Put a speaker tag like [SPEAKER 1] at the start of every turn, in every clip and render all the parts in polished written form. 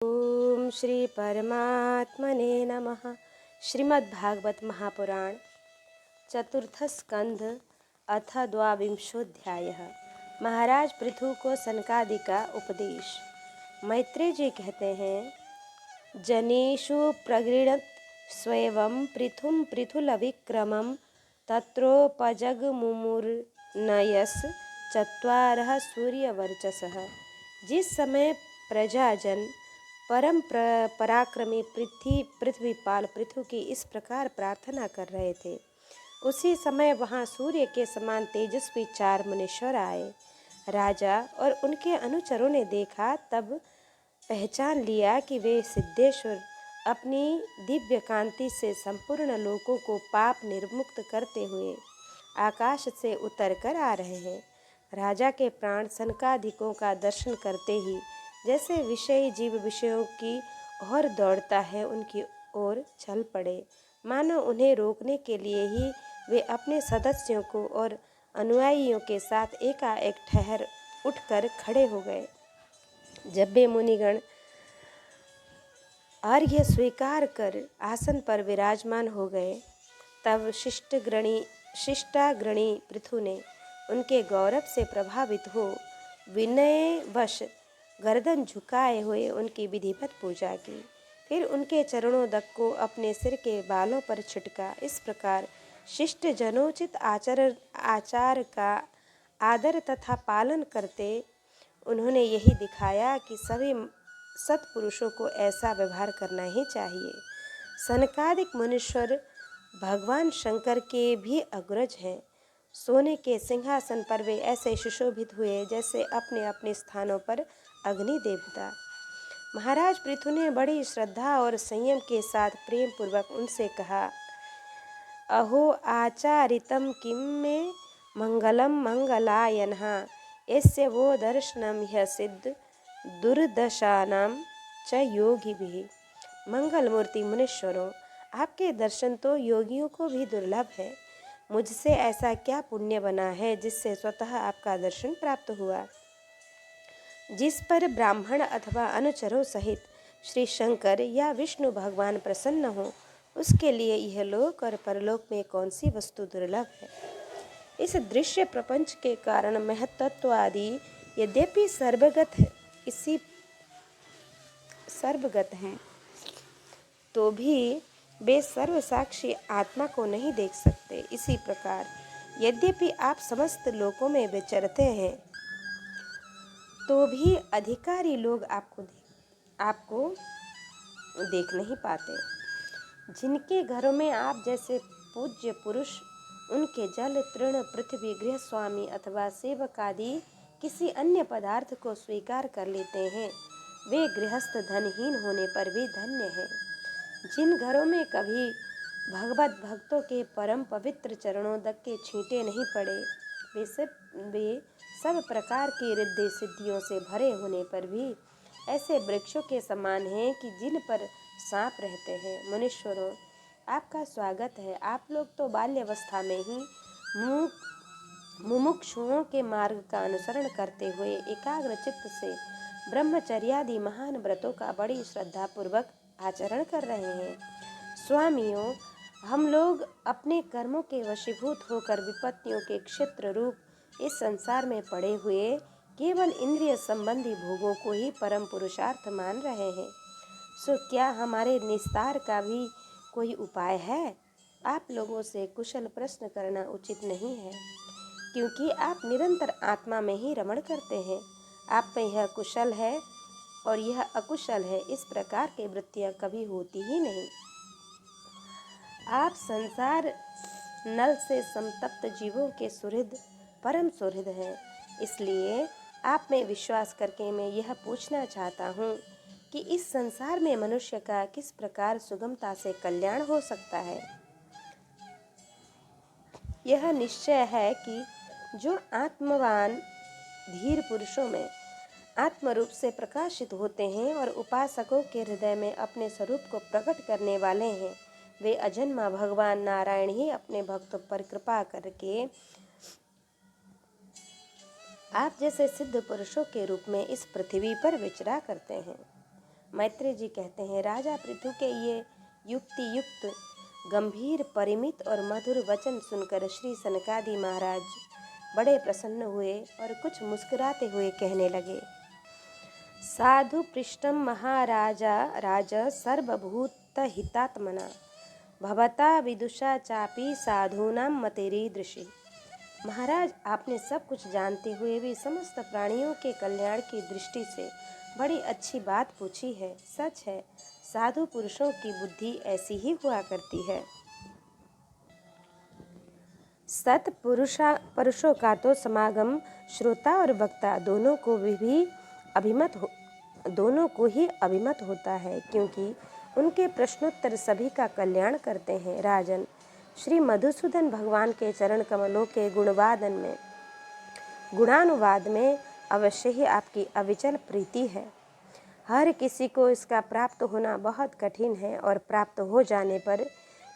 [SPEAKER 1] ओम श्री परमात्मने नमः। श्रीमद्भागवत महापुराण चतुर्थ स्कंध अथ द्वाविंशोऽध्यायः। महाराज पृथु को सनकादि का उपदेश। मैत्रेय जी कहते हैं, जनेषु प्रगृणत स्वयं पृथुं पृथुलविक्रमं तत्रोपजगमुमुर्नयस् चत्वारः सूर्यवर्चसः। जिस समय प्रजाजन परम पराक्रमी पृथ्वीपाल पृथु की इस प्रकार प्रार्थना कर रहे थे, उसी समय वहाँ सूर्य के समान तेजस्वी 4 मुनीश्वर आए। राजा और उनके अनुचरों ने देखा, तब पहचान लिया कि वे सिद्धेश्वर अपनी दिव्य कांति से संपूर्ण लोकों को पाप निर्मुक्त करते हुए आकाश से उतर कर आ रहे हैं। राजा के प्राण सनकादिकों का दर्शन करते ही जैसे विषयी जीव विषयों की ओर दौड़ता है, उनकी ओर चल पड़े, मानो उन्हें रोकने के लिए ही वे अपने सदस्यों को और अनुयायियों के साथ एकाएक ठहर उठकर खड़े हो गए। जब वे मुनिगण अर्घ्य स्वीकार कर आसन पर विराजमान हो गए, तब शिष्टाग्रणी पृथु ने उनके गौरव से प्रभावित हो विनयवश गर्दन झुकाए हुए उनकी विधिवत पूजा की। फिर उनके चरणों तक को अपने सिर के बालों पर छिटका। इस प्रकार शिष्ट जनोचित आचार का आदर तथा पालन करते उन्होंने यही दिखाया कि सभी सत्पुरुषों को ऐसा व्यवहार करना ही चाहिए। सनकादिक मुनीश्वर भगवान शंकर के भी अग्रज हैं। सोने के सिंहासन पर वे ऐसे सुशोभित हुए जैसे अपने अपने स्थानों पर अग्नि देवता। महाराज पृथु ने बड़ी श्रद्धा और संयम के साथ प्रेम पूर्वक उनसे कहा, अहो आचारितम किम में मंगलम मंगलायनः यस्य वो दर्शनम ह्य सिद्ध दुर्दशानाम च योगिभिः। मंगलमूर्ति मुनीश्वरों, आपके दर्शन तो योगियों को भी दुर्लभ है। मुझसे ऐसा क्या पुण्य बना है जिससे स्वतः आपका दर्शन प्राप्त हुआ। जिस पर ब्राह्मण अथवा अनुचरों सहित श्री शंकर या विष्णु भगवान प्रसन्न हो, उसके लिए यह लोक और परलोक में कौन सी वस्तु दुर्लभ है। इस दृश्य प्रपंच के कारण महत्त्व आदि यद्यपि सर्वगत हैं, तो भी वे सर्वसाक्षी आत्मा को नहीं देख सकते। इसी प्रकार यद्यपि आप समस्त लोकों में विचरते हैं, तो भी अधिकारी लोग आपको देख नहीं पाते। जिनके घरों में आप जैसे पूज्य पुरुष उनके जल तृण पृथ्वी गृह स्वामी अथवा सेवक आदि किसी अन्य पदार्थ को स्वीकार कर लेते हैं, वे गृहस्थ धनहीन होने पर भी धन्य हैं। जिन घरों में कभी भगवत भक्तों के परम पवित्र चरणों तक के छींटे नहीं पड़े, वे सब प्रकार की रिद्धि सिद्धियों से भरे होने पर भी ऐसे वृक्षों के समान हैं कि जिन पर सांप रहते हैं। मुनीश्वरों, आपका स्वागत है। आप लोग तो बाल्यावस्था में ही मुमुक्षुओं के मार्ग का अनुसरण करते हुए एकाग्र चित्त से ब्रह्मचर्यादि महान व्रतों का बड़ी श्रद्धा पूर्वक आचरण कर रहे हैं। स्वामियों, हम लोग अपने कर्मों के वशीभूत होकर विपत्तियों के क्षेत्र रूप इस संसार में पड़े हुए केवल इंद्रिय संबंधी भोगों को ही परम पुरुषार्थ मान रहे हैं। सो क्या हमारे निस्तार का भी कोई उपाय है? आप लोगों से कुशल प्रश्न करना उचित नहीं है, क्योंकि आप निरंतर आत्मा में ही रमण करते हैं। आप में यह कुशल है और यह अकुशल है, इस प्रकार की वृत्तियां कभी होती ही नहीं। आप संसार नल से संतप्त जीवों के सुहृद परम सुहृद हैं। इसलिए आप में विश्वास करके मैं यह पूछना चाहता हूँ कि इस संसार में मनुष्य का किस प्रकार सुगमता से कल्याण हो सकता है। यह निश्चय है कि जो आत्मवान धीर पुरुषों में आत्मरूप से प्रकाशित होते हैं और उपासकों के हृदय में अपने स्वरूप को प्रकट करने वाले हैं, वे अजन्मा भगवान नारायण ही अपने भक्तों पर कृपा करके आप जैसे सिद्ध पुरुषों के रूप में इस पृथ्वी पर विचरा करते हैं। मैत्रेय जी कहते हैं, राजा पृथु के ये युक्ति युक्त गंभीर परिमित और मधुर वचन सुनकर श्री सनकादि महाराज बड़े प्रसन्न हुए और कुछ मुस्कुराते हुए कहने लगे, साधु पृष्ठम महाराजा राज सर्वभूत हितात्मना भवता विदुषा चापी साधूनाम मतेरीदृशि। महाराज, आपने सब कुछ जानते हुए भी समस्त प्राणियों के कल्याण की दृष्टि से बड़ी अच्छी बात पूछी है। सच है, साधु पुरुषों की बुद्धि ऐसी ही हुआ करती है। सत पुरुषों का तो समागम श्रोता और वक्ता दोनों को ही अभिमत होता है, क्योंकि उनके प्रश्नोत्तर सभी का कल्याण करते हैं। राजन, श्री मधुसूदन भगवान के चरण कमलों के गुणानुवाद में अवश्य ही आपकी अविचल प्रीति है। हर किसी को इसका प्राप्त होना बहुत कठिन है और प्राप्त हो जाने पर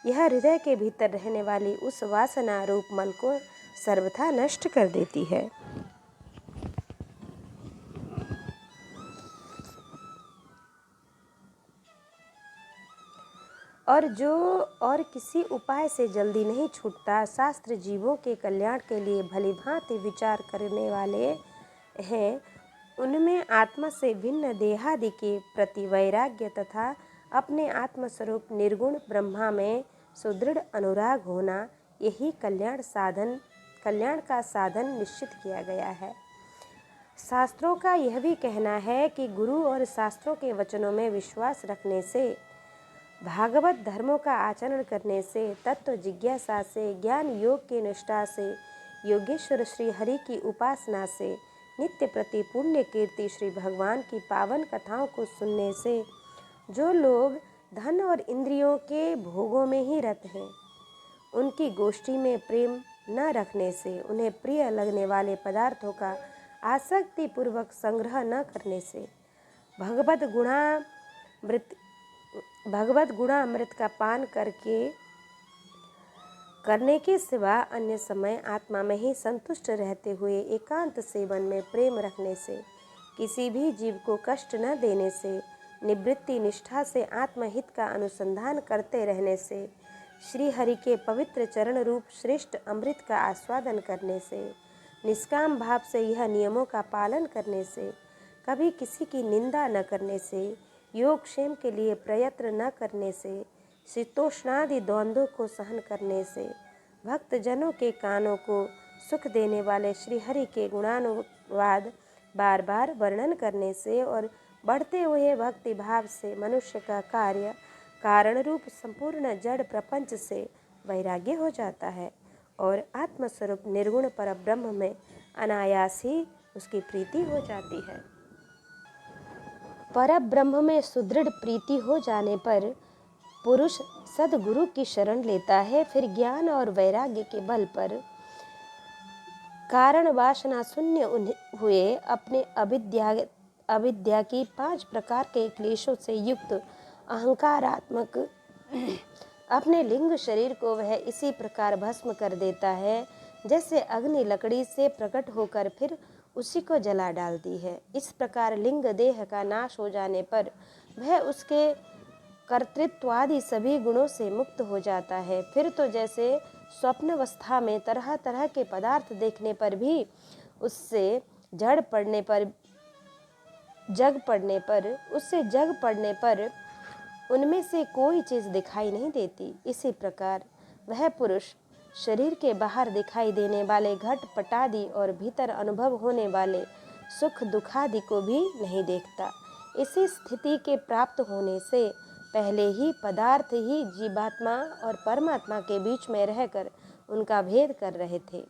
[SPEAKER 1] यह हृदय के भीतर रहने वाली उस वासना रूप मन को सर्वथा नष्ट कर देती है। और जो और किसी उपाय से जल्दी नहीं छूटता। शास्त्र जीवों के कल्याण के लिए भली भांति विचार करने वाले हैं। उनमें आत्मा से भिन्न देहादि के प्रति वैराग्य तथा अपने आत्मस्वरूप निर्गुण ब्रह्मा में सुदृढ़ अनुराग होना, यही कल्याण का साधन निश्चित किया गया है। शास्त्रों का यह भी कहना है कि गुरु और शास्त्रों के वचनों में विश्वास रखने से, भागवत धर्मों का आचरण करने से, तत्व जिज्ञासा से, ज्ञान योग की निष्ठा से, योगेश्वर श्री हरि की उपासना से, नित्य प्रति पुण्य कीर्ति श्री भगवान की पावन कथाओं को सुनने से, जो लोग धन और इंद्रियों के भोगों में ही रत हैं, उनकी गोष्ठी में प्रेम न रखने से, उन्हें प्रिय लगने वाले पदार्थों का आसक्ति पूर्वक संग्रह न करने से, भगवत गुणामृत का पान करने के सिवा अन्य समय आत्मा में ही संतुष्ट रहते हुए एकांत सेवन में प्रेम रखने से, किसी भी जीव को कष्ट न देने से, निवृत्ति निष्ठा से आत्महित का अनुसंधान करते रहने से, श्री हरि के पवित्र चरण रूप श्रेष्ठ अमृत का आस्वादन करने से, निष्काम भाव से यह नियमों का पालन करने से, कभी किसी की निंदा न करने से, योगक्षेम के लिए प्रयत्न न करने से, शीतोष्णादि द्वंद्वों को सहन करने से, भक्त जनों के कानों को सुख देने वाले श्री हरि के गुणानुवाद बार बार वर्णन करने से और बढ़ते हुए भक्ति भाव से मनुष्य का कारण रूप संपूर्ण जड़ प्रपंच से वैराग्य हो जाता है और आत्मस्वरूप निर्गुण परब्रह्म में अनायास ही उसकी प्रीति हो जाती है। परब्रह्म में सुदृढ़ प्रीति हो जाने पर पुरुष सद्गुरु की शरण लेता है। फिर ज्ञान और वैराग्य के बल पर कारण वासना शून्य हुए अपने अविद्या की 5 प्रकार के क्लेशों से युक्त अहंकारात्मक अपने लिंग शरीर को वह इसी प्रकार भस्म कर देता है जैसे अग्नि लकड़ी से प्रकट होकर फिर उसी को जला डालती है। इस प्रकार लिंग देह का नाश हो जाने पर वह उसके कर्तृत्वादि सभी गुणों से मुक्त हो जाता है। फिर तो जैसे स्वप्नावस्था में तरह तरह के पदार्थ देखने पर भी उससे जग पड़ने पर उनमें से कोई चीज़ दिखाई नहीं देती, इसी प्रकार वह पुरुष शरीर के बाहर दिखाई देने वाले घट पटादि और भीतर अनुभव होने वाले सुख दुखादि को भी नहीं देखता। इसी स्थिति के प्राप्त होने से पहले ही पदार्थ ही जीवात्मा और परमात्मा के बीच में रहकर उनका भेद कर रहे थे।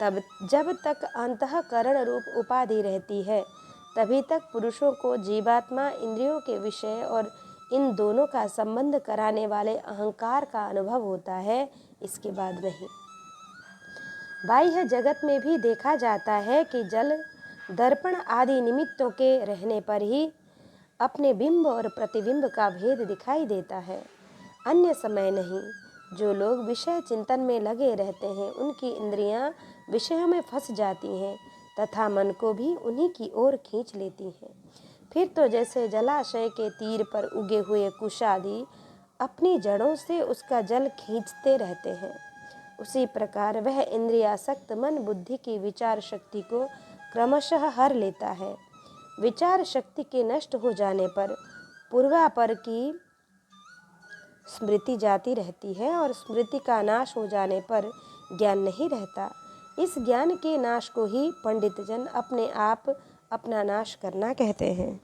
[SPEAKER 1] तब जब तक अंतःकरण रूप उपाधि रहती है तभी तक पुरुषों को जीवात्मा इंद्रियों के विषय और इन दोनों का संबंध कराने वाले अहंकार का अनुभव होता है, इसके बाद नहीं। बाह्य जगत में भी देखा जाता है कि जल दर्पण आदि निमित्तों के रहने पर ही अपने बिंब और प्रतिबिंब का भेद दिखाई देता है, अन्य समय नहीं। जो लोग विषय चिंतन में लगे रहते हैं उनकी इंद्रियां विषयों में फंस जाती हैं तथा मन को भी उन्हीं की ओर खींच लेती हैं। फिर तो जैसे जलाशय के तीर पर उगे हुए कुशादि अपनी जड़ों से उसका जल खींचते रहते हैं, उसी प्रकार वह इंद्रियासक्त मन बुद्धि की विचार शक्ति को क्रमशः हर लेता है। विचार शक्ति के नष्ट हो जाने पर पूर्वापर की स्मृति जाती रहती है और स्मृति का नाश हो जाने पर ज्ञान नहीं रहता। इस ज्ञान के नाश को ही पंडित जन अपने आप अपना नाश करना कहते हैं।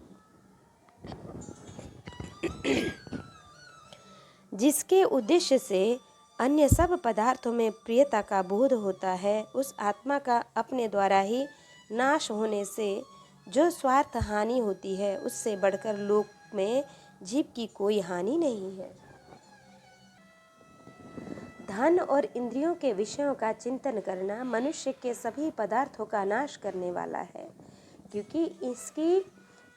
[SPEAKER 1] जिसके उद्देश्य से अन्य सब पदार्थों में प्रियता का बोध होता है, उस आत्मा का अपने द्वारा ही नाश होने से जो स्वार्थ हानि होती है, उससे बढ़कर लोक में जीव की कोई हानि नहीं है। धन और इंद्रियों के विषयों का चिंतन करना मनुष्य के सभी पदार्थों का नाश करने वाला है, क्योंकि इसकी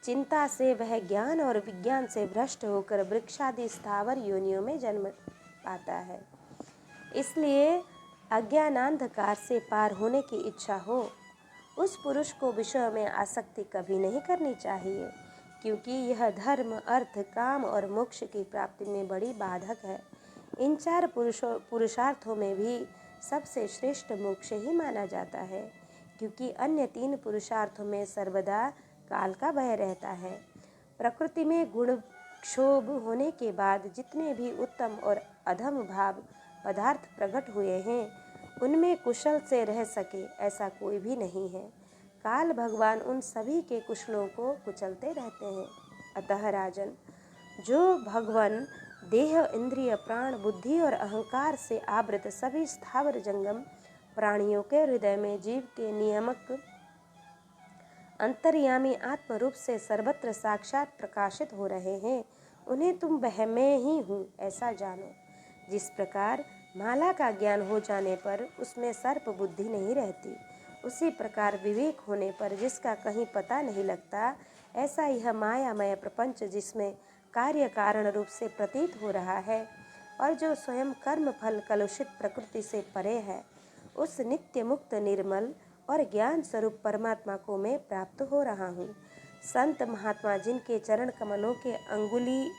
[SPEAKER 1] चिंता से वह ज्ञान और विज्ञान से भ्रष्ट होकर वृक्षादि स्थावर योनियों में जन्म पाता है। इसलिए अज्ञानांधकार से पार होने की इच्छा हो, उस पुरुष को विषयों में आसक्ति कभी नहीं करनी चाहिए, क्योंकि यह धर्म, अर्थ, काम और मोक्ष की प्राप्ति में बड़ी बाधक है। इन चार पुरुषार्थों में भी सबसे श्रेष्ठ मोक्ष ही माना जाता है, क्योंकि अन्य तीन पुरुषार्थों में सर्वदा काल का भय रहता है। प्रकृति में गुण क्षोभ होने के बाद जितने भी उत्तम और अधम भाव पदार्थ प्रकट हुए हैं, उनमें कुशल से रह सके ऐसा कोई भी नहीं है। काल भगवान उन सभी के कुशलों को कुचलते रहते हैं। अतः राजन, जो भगवान देह, इंद्रिय, प्राण, बुद्धि और अहंकार से आवृत सभी स्थावर जंगम प्राणियों के हृदय में जीव के नियामक अंतर्यामी आत्म रूप से सर्वत्र साक्षात प्रकाशित हो रहे हैं, उन्हें तुम वह मैं ही हूँ ऐसा जानो। जिस प्रकार माला का ज्ञान हो जाने पर उसमें सर्प बुद्धि नहीं रहती, उसी प्रकार विवेक होने पर जिसका कहीं पता नहीं लगता, ऐसा यह मायामय प्रपंच जिसमें कार्य कारण रूप से प्रतीत हो रहा है और जो स्वयं कर्म फल कलुषित प्रकृति से परे है, उस नित्य मुक्त निर्मल और ज्ञान स्वरूप परमात्मा को मैं प्राप्त हो रहा हूँ। संत महात्मा जिनके चरण कमलों के अंगुली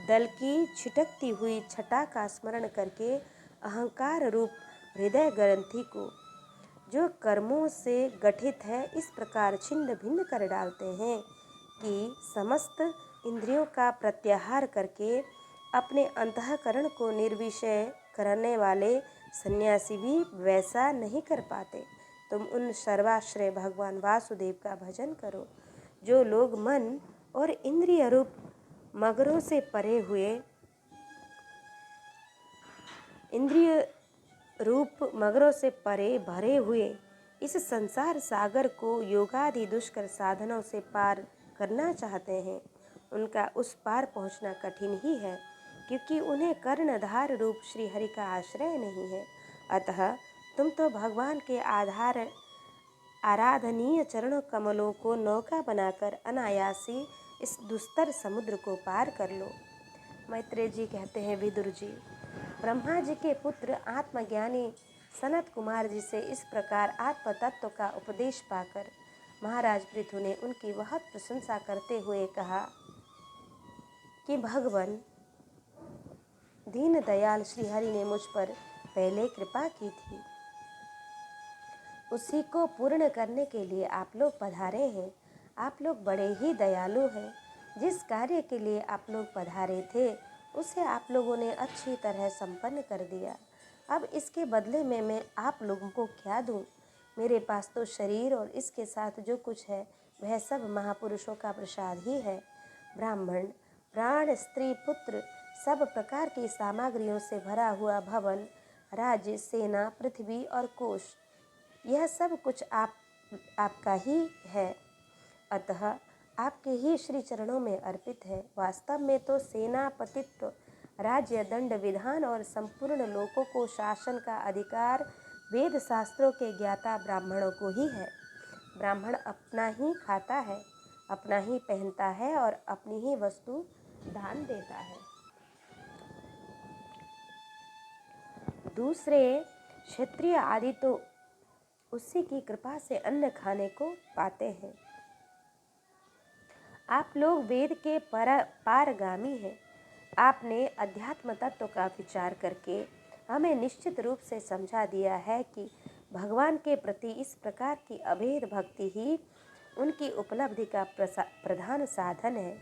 [SPEAKER 1] दल की छिटकती हुई छटा का स्मरण करके अहंकार रूप हृदय ग्रंथि को, जो कर्मों से गठित है, इस प्रकार छिन्न भिन्न कर डालते हैं कि समस्त इंद्रियों का प्रत्याहार करके अपने अंतःकरण को निर्विषय करने वाले सन्यासी भी वैसा नहीं कर पाते। तुम उन सर्वाश्रय भगवान वासुदेव का भजन करो, जो लोग मन और इंद्रिय रूप मगरों से परे हुए भरे हुए इस संसार सागर को योगादि दुष्कर साधनों से पार करना चाहते हैं। उनका उस पार पहुंचना कठिन ही है, क्योंकि उन्हें कर्णधार रूप श्री हरि का आश्रय नहीं है। अतः तुम तो भगवान के आराधनीय चरण कमलों को नौका बनाकर अनायासी इस दुस्तर समुद्र को पार कर लो। मैत्रेय जी कहते हैं, विदुर जी, ब्रह्मा जी के पुत्र आत्मज्ञानी सनत कुमार जी से इस प्रकार आत्म तत्व का उपदेश पाकर महाराज पृथु ने उनकी बहुत प्रशंसा करते हुए कहा कि भगवान दीन दयाल श्री हरि ने मुझ पर पहले कृपा की थी, उसी को पूर्ण करने के लिए आप लोग पधारे हैं। आप लोग बड़े ही दयालु हैं। जिस कार्य के लिए आप लोग पधारे थे, उसे आप लोगों ने अच्छी तरह संपन्न कर दिया। अब इसके बदले में मैं आप लोगों को क्या दूं? मेरे पास तो शरीर और इसके साथ जो कुछ है वह सब महापुरुषों का प्रसाद ही है। ब्राह्मण, प्राण, स्त्री, पुत्र, सब प्रकार की सामग्रियों से भरा हुआ भवन, राज्य, सेना, पृथ्वी और कोश, यह सब कुछ आपका ही है। अतः आपके ही श्री चरणों में अर्पित है। वास्तव में तो सेनापतित्व, राज्य, दंड, विधान और संपूर्ण लोकों को शासन का अधिकार वेद शास्त्रों के ज्ञाता ब्राह्मणों को ही है। ब्राह्मण अपना ही खाता है, अपना ही पहनता है और अपनी ही वस्तु दान देता है। दूसरे क्षत्रिय आदि तो उसी की कृपा से अन्न खाने को पाते हैं। आप लोग वेद के पारगामी हैं। आपने अध्यात्म तत्व का विचार करके हमें निश्चित रूप से समझा दिया है कि भगवान के प्रति इस प्रकार की अभेद भक्ति ही उनकी उपलब्धि का प्रधान साधन है।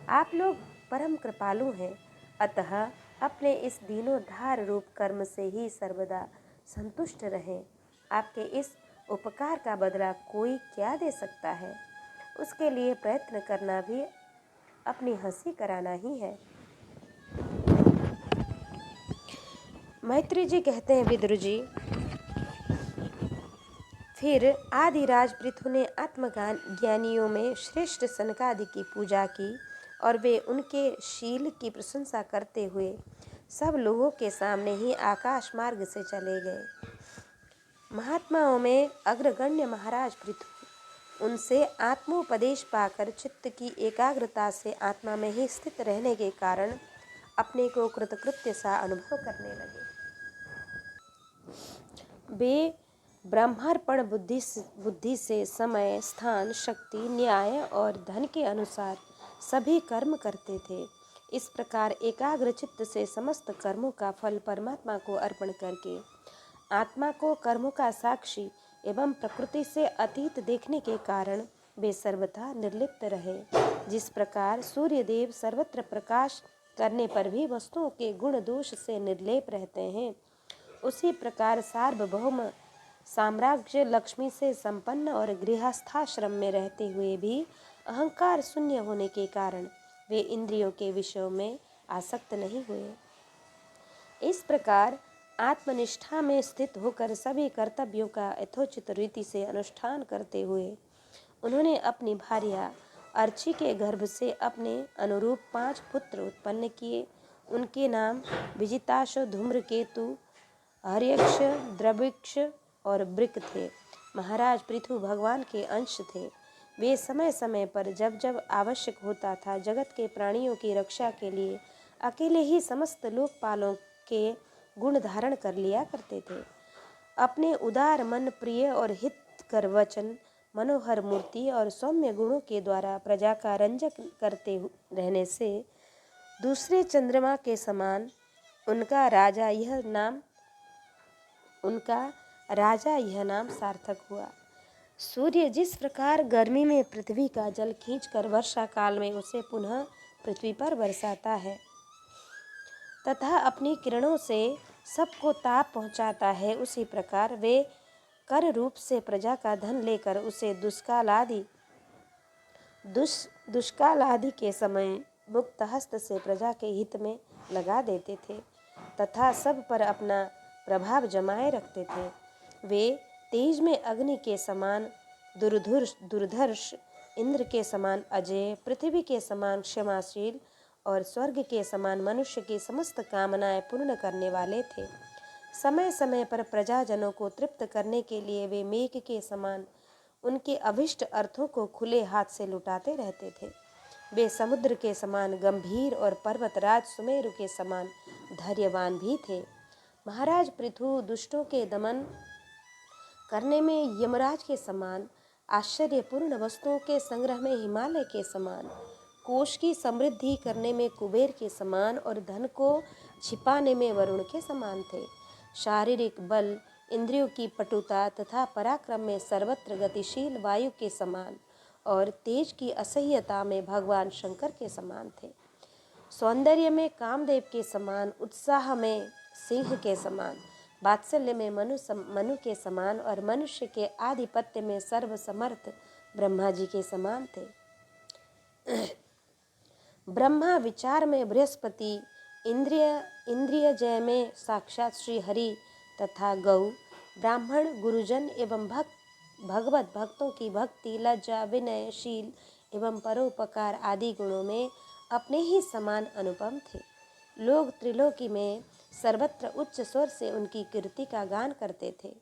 [SPEAKER 1] आप लोग परम कृपालु हैं, अतः अपने इस दीनोद्धार रूप कर्म से ही सर्वदा संतुष्ट रहें। आपके इस उपकार का बदला कोई क्या दे सकता है? उसके लिए प्रयत्न करना भी अपनी हंसी कराना ही है। मैत्री जी कहते हैं, विदुर जी, फिर आदिराज पृथु ने आत्मज्ञानियों में श्रेष्ठ सनकादि की पूजा की और वे उनके शील की प्रशंसा करते हुए सब लोगों के सामने ही आकाश मार्ग से चले गए। महात्माओं में अग्रगण्य महाराज पृथु उनसे आत्मोपदेश पाकर चित्त की एकाग्रता से आत्मा में ही स्थित रहने के कारण अपने को कृतकृत्य सा अनुभव करने लगे। वे ब्रह्मार्पण बुद्धि से समय, स्थान, शक्ति, न्याय और धन के अनुसार सभी कर्म करते थे। इस प्रकार एकाग्र चित्त से समस्त कर्मों का फल परमात्मा को अर्पण करके आत्मा को कर्मों का साक्षी एवं प्रकृति से अतीत देखने के कारण वे सर्वथा निर्लिप्त रहे। जिस प्रकार सूर्यदेव सर्वत्र प्रकाश करने पर भी वस्तुओं के गुण दोष से निर्लेप रहते हैं, उसी प्रकार सार्वभौम साम्राज्य लक्ष्मी से संपन्न और गृहस्थाश्रम में रहते हुए भी अहंकार शून्य होने के कारण वे इंद्रियों के विषयों में आसक्त नहीं हुए। इस प्रकार आत्मनिष्ठा में स्थित होकर सभी कर्तव्यों का यथोचित रीति से अनुष्ठान करते हुए उन्होंने अपनी भार्या अर्ची के गर्भ से अपने अनुरूप 5 पुत्र उत्पन्न किए। उनके नाम विजिताश, धूम्रकेतु, हर्यक्ष, द्रविक्ष और वृक थे। महाराज पृथु भगवान के अंश थे। वे समय समय पर जब जब आवश्यक होता था जगत के प्राणियों की रक्षा के लिए अकेले ही समस्त लोकपालों के गुण धारण कर लिया करते थे। अपने उदार मन, प्रिय और हितकर वचन, मनोहर मूर्ति और सौम्य गुणों के द्वारा प्रजा का रंजक करते रहने से दूसरे चंद्रमा के समान उनका राजा यह नाम सार्थक हुआ। सूर्य जिस प्रकार गर्मी में पृथ्वी का जल खींचकर वर्षा काल में उसे पुनः पृथ्वी पर बरसाता है तथा अपनी किरणों से सबको ताप पहुंचाता है, उसी प्रकार वे कर रूप से प्रजा का धन लेकर उसे दुष्काल आदि के समय मुक्त हस्त से प्रजा के हित में लगा देते थे तथा सब पर अपना प्रभाव जमाए रखते थे। वे तेज में अग्नि के समान दुर्धर्ष, इंद्र के समान अजय, पृथ्वी के समान क्षमाशील और स्वर्ग के समान मनुष्य की समस्त कामनाएं पूर्ण करने वाले थे। समय समय पर प्रजाजनों को तृप्त करने के लिए वे मेघ के समान उनके अभिष्ट अर्थों को खुले हाथ से लुटाते रहते थे। वे समुद्र के समान गंभीर और पर्वतराज सुमेरु के समान धैर्यवान भी थे। महाराज पृथु दुष्टों के दमन करने में यमराज के समान, आश्चर्यपूर्ण वस्तुओं के संग्रह में हिमालय के समान, कोष की समृद्धि करने में कुबेर के समान और धन को छिपाने में वरुण के समान थे। शारीरिक बल, इंद्रियों की पटुता तथा पराक्रम में सर्वत्र गतिशील वायु के समान और तेज की असह्यता में भगवान शंकर के समान थे। सौंदर्य में कामदेव के समान, उत्साह में सिंह के समान, वात्सल्य में मनु के समान और मनुष्य के आधिपत्य में सर्वसमर्थ ब्रह्मा जी के समान थे। ब्रह्मा विचार में बृहस्पति, इंद्रिय जय में साक्षात श्री हरि तथा गौ, ब्राह्मण, गुरुजन एवं भगवत भक्तों की भक्ति, लज्जा, विनय, शील एवं परोपकार आदि गुणों में अपने ही समान अनुपम थे। लोग त्रिलोकी में सर्वत्र उच्च स्वर से उनकी कीर्ति का गान करते थे।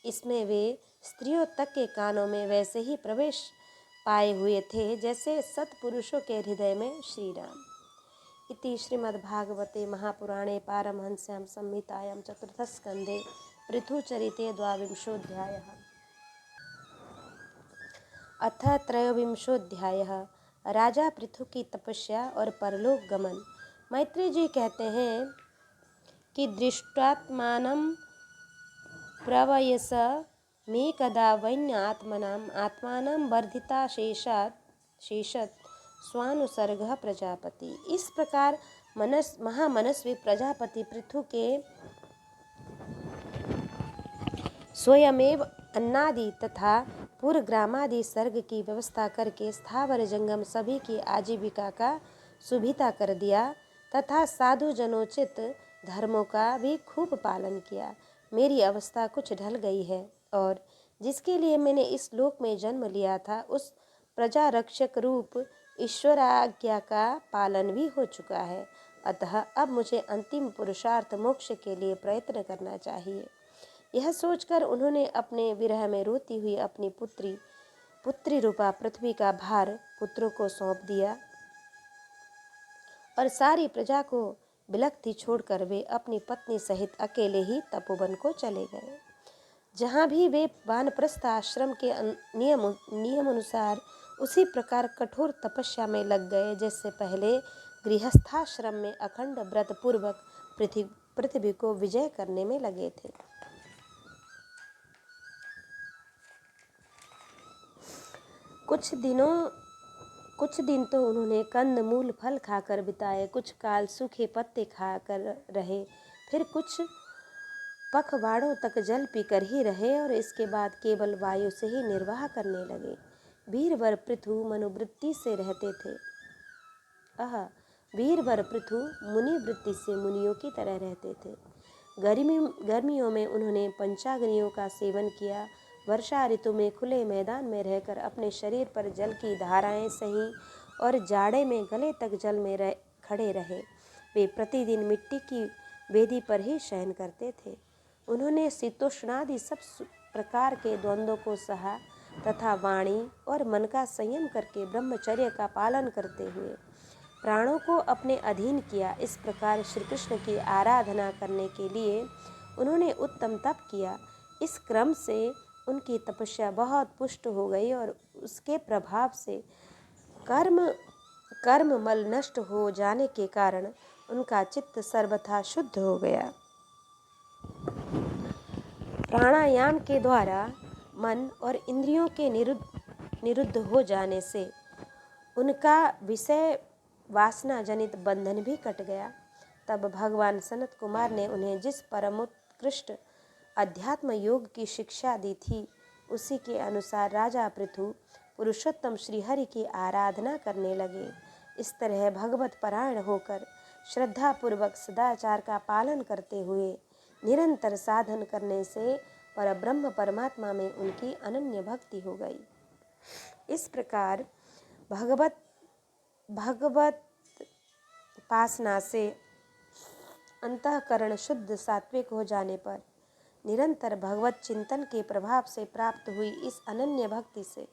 [SPEAKER 1] इसमें वे स्त्रियों तक के कानों में वैसे ही प्रवेश पाए हुए थे जैसे सत्पुरुषों के हृदय में श्री राम। इति श्रीमद्भागवते महापुराणे पारमहंस्यां संहितायां चतुर्थस्कन्धे पृथुचरिते द्वाविंशोऽध्यायः। अथ त्रयोविंशोऽध्यायः। राजा पृथु की तपस्या और परलोक गमन। मैत्रेय जी कहते हैं कि दृष्टात्मानं प्रवयस मे कदा वन्य आत्मानं वर्धिता शेषत स्वानुसर्गः प्रजापति। इस प्रकार महामनस्वी प्रजापति पृथु के स्वयमेव अन्नादि तथा पुरग्रामादि सर्ग की व्यवस्था करके स्थावर जंगम सभी की आजीविका का सुविधा कर दिया तथा साधु जनोचित धर्मों का भी खूब पालन किया। मेरी अवस्था कुछ ढल गई है और जिसके लिए मैंने इस लोक में जन्म लिया था उस प्रजा रक्षक रूप ईश्वराज्ञा का पालन भी हो चुका है। अतः अब मुझे अंतिम पुरुषार्थ मोक्ष के लिए प्रयत्न करना चाहिए। यह सोचकर उन्होंने अपने विरह में रोती हुई अपनी पुत्री रूपा पृथ्वी का भार पुत्रों को सौंप दिया और सारी प्रजा को बिलखती छोड़कर वे अपनी पत्नी सहित अकेले ही तपोवन को चले गए। जहाँ भी वे वानप्रस्थ आश्रम के नियम अनुसार उसी प्रकार कठोर तपस्या में लग गए जैसे पहले गृहस्थाश्रम में अखंड व्रत पूर्वक पृथ्वी को विजय करने में लगे थे। कुछ दिन तो उन्होंने कंद मूल फल खाकर बिताए, कुछ काल सूखे पत्ते खाकर रहे, फिर कुछ पखवाड़ों तक जल पीकर ही रहे और इसके बाद केवल वायु से ही निर्वाह करने लगे। वीरवर पृथु मनुवृत्ति से रहते थे। वीरवर पृथु मुनिवृत्ति से मुनियों की तरह रहते थे। गर्मियों में उन्होंने पंचाग्नियों का सेवन किया। वर्षा ऋतु में खुले मैदान में रहकर अपने शरीर पर जल की धाराएं सहीं और जाड़े में गले तक जल में खड़े रहे। वे प्रतिदिन मिट्टी की वेदी पर ही शयन करते थे। उन्होंने शीतोष्णादि सब प्रकार के द्वंद्वों को सहा तथा वाणी और मन का संयम करके ब्रह्मचर्य का पालन करते हुए प्राणों को अपने अधीन किया। इस प्रकार श्री कृष्ण की आराधना करने के लिए उन्होंने उत्तम तप किया। इस क्रम से उनकी तपस्या बहुत पुष्ट हो गई और उसके प्रभाव से कर्म मल नष्ट हो जाने के कारण उनका चित्त सर्वथा शुद्ध हो गया। प्राणायाम के द्वारा मन और इंद्रियों के निरुद्ध हो जाने से उनका विषय वासना जनित बंधन भी कट गया। तब भगवान सनत कुमार ने उन्हें जिस परमोत्कृष्ट अध्यात्म योग की शिक्षा दी थी उसी के अनुसार राजा पृथु पुरुषोत्तम श्रीहरि की आराधना करने लगे। इस तरह भगवत परायण होकर श्रद्धापूर्वक सदाचार का पालन करते हुए निरंतर साधन करने से परब्रह्म परमात्मा में उनकी अनन्य भक्ति हो गई। इस प्रकार भगवत पासना से अंतःकरण शुद्ध सात्विक हो जाने पर निरंतर भगवत चिंतन के प्रभाव से प्राप्त हुई इस अनन्य भक्ति से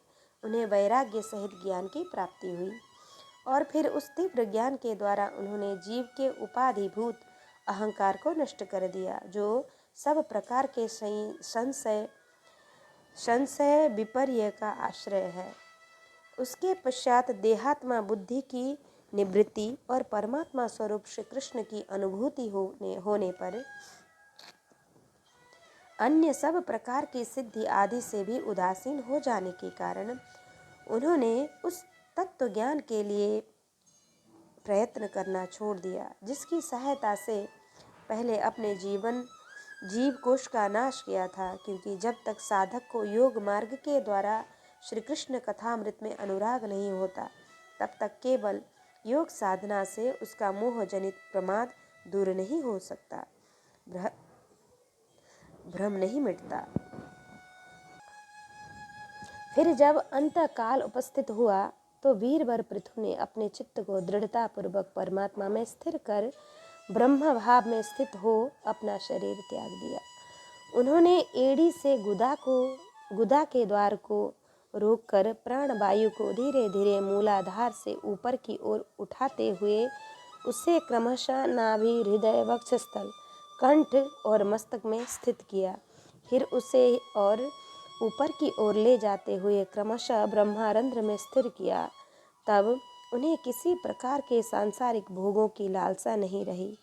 [SPEAKER 1] उन्हें वैराग्य सहित ज्ञान की प्राप्ति हुई और फिर उस तीव्र ज्ञान के द्वारा उन्होंने जीव के उपाधिभूत अहंकार को नष्ट कर दिया जो सब प्रकार के संशय विपर्य का आश्रय है। उसके पश्चात देहात्मा बुद्धि की निवृत्ति और परमात्मा स्वरूप श्री कृष्ण की अनुभूति होने पर अन्य सब प्रकार की सिद्धि आदि से भी उदासीन हो जाने के कारण उन्होंने उस तत्व ज्ञान के लिए प्रयत्न करना छोड़ दिया जिसकी सहायता से पहले अपने जीव कोश का नाश किया था। क्योंकि जब तक साधक को योग मार्ग के द्वारा श्री कृष्ण कथामृत में अनुराग नहीं होता तब तक केवल योग साधना से उसका मोह जनित प्रमाद दूर नहीं हो सकता, भ्रम नहीं मिटता। फिर जब अंतकाल उपस्थित हुआ तो वीरवर पृथु ने अपने चित्त को दृढ़ता पूर्वक परमात्मा में स्थिर कर ब्रह्म भाव में स्थित हो अपना शरीर त्याग दिया। उन्होंने एड़ी से गुदा के द्वार को रोककर प्राणवायु को धीरे धीरे मूलाधार से ऊपर की ओर उठाते हुए उसे क्रमशः नाभि, हृदय, वक्षस्थल, कंठ और मस्तक में स्थित किया। फिर उसे और ऊपर की ओर ले जाते हुए क्रमशः ब्रह्मारंध्र में स्थिर किया। तब उन्हें किसी प्रकार के सांसारिक भोगों की लालसा नहीं रही।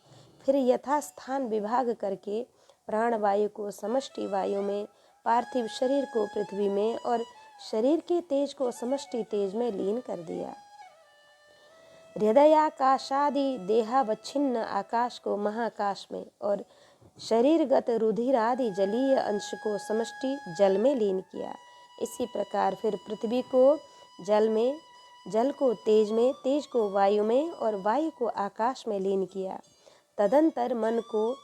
[SPEAKER 1] फिर यथास्थान विभाग करके प्राणवायु को समष्टि वायु में, पार्थिव शरीर को पृथ्वी में और शरीर के तेज को समष्टि तेज में लीन कर दिया। हृदयाकाशादि देहावच्छिन्न आकाश को महाकाश में और शरीरगत रुधिरादि जलीय अंश को समष्टि जल में लीन किया। इसी प्रकार फिर पृथ्वी को जल में, जल को तेज में, तेज को वायु में और वायु को आकाश में लीन किया। तदंतर मन को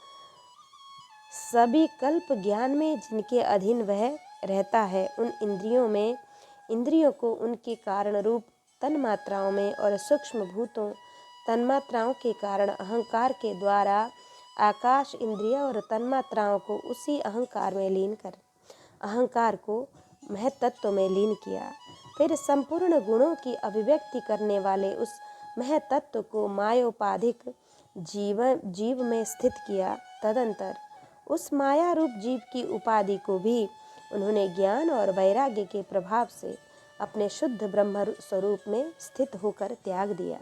[SPEAKER 1] सभी कल्प ज्ञान में जिनके अधीन वह रहता है, उन इंद्रियों में, इंद्रियों को उनके कारण रूप तन्मात्राओं में और सूक्ष्म भूतों तन्मात्राओं के कारण अहंकार के द्वारा आकाश इंद्रिय और तन्मात्राओं को उसी अहंकार में लीन कर अहंकार को महतत्व में लीन किया। फिर संपूर्ण गुणों की अभिव्यक्ति करने वाले उस महतत्व को मायोपाधिक जीव में स्थित किया। तदंतर उस माया रूप जीव की उपाधि को भी उन्होंने ज्ञान और वैराग्य के प्रभाव से अपने शुद्ध ब्रह्म स्वरूप में स्थित होकर त्याग दिया।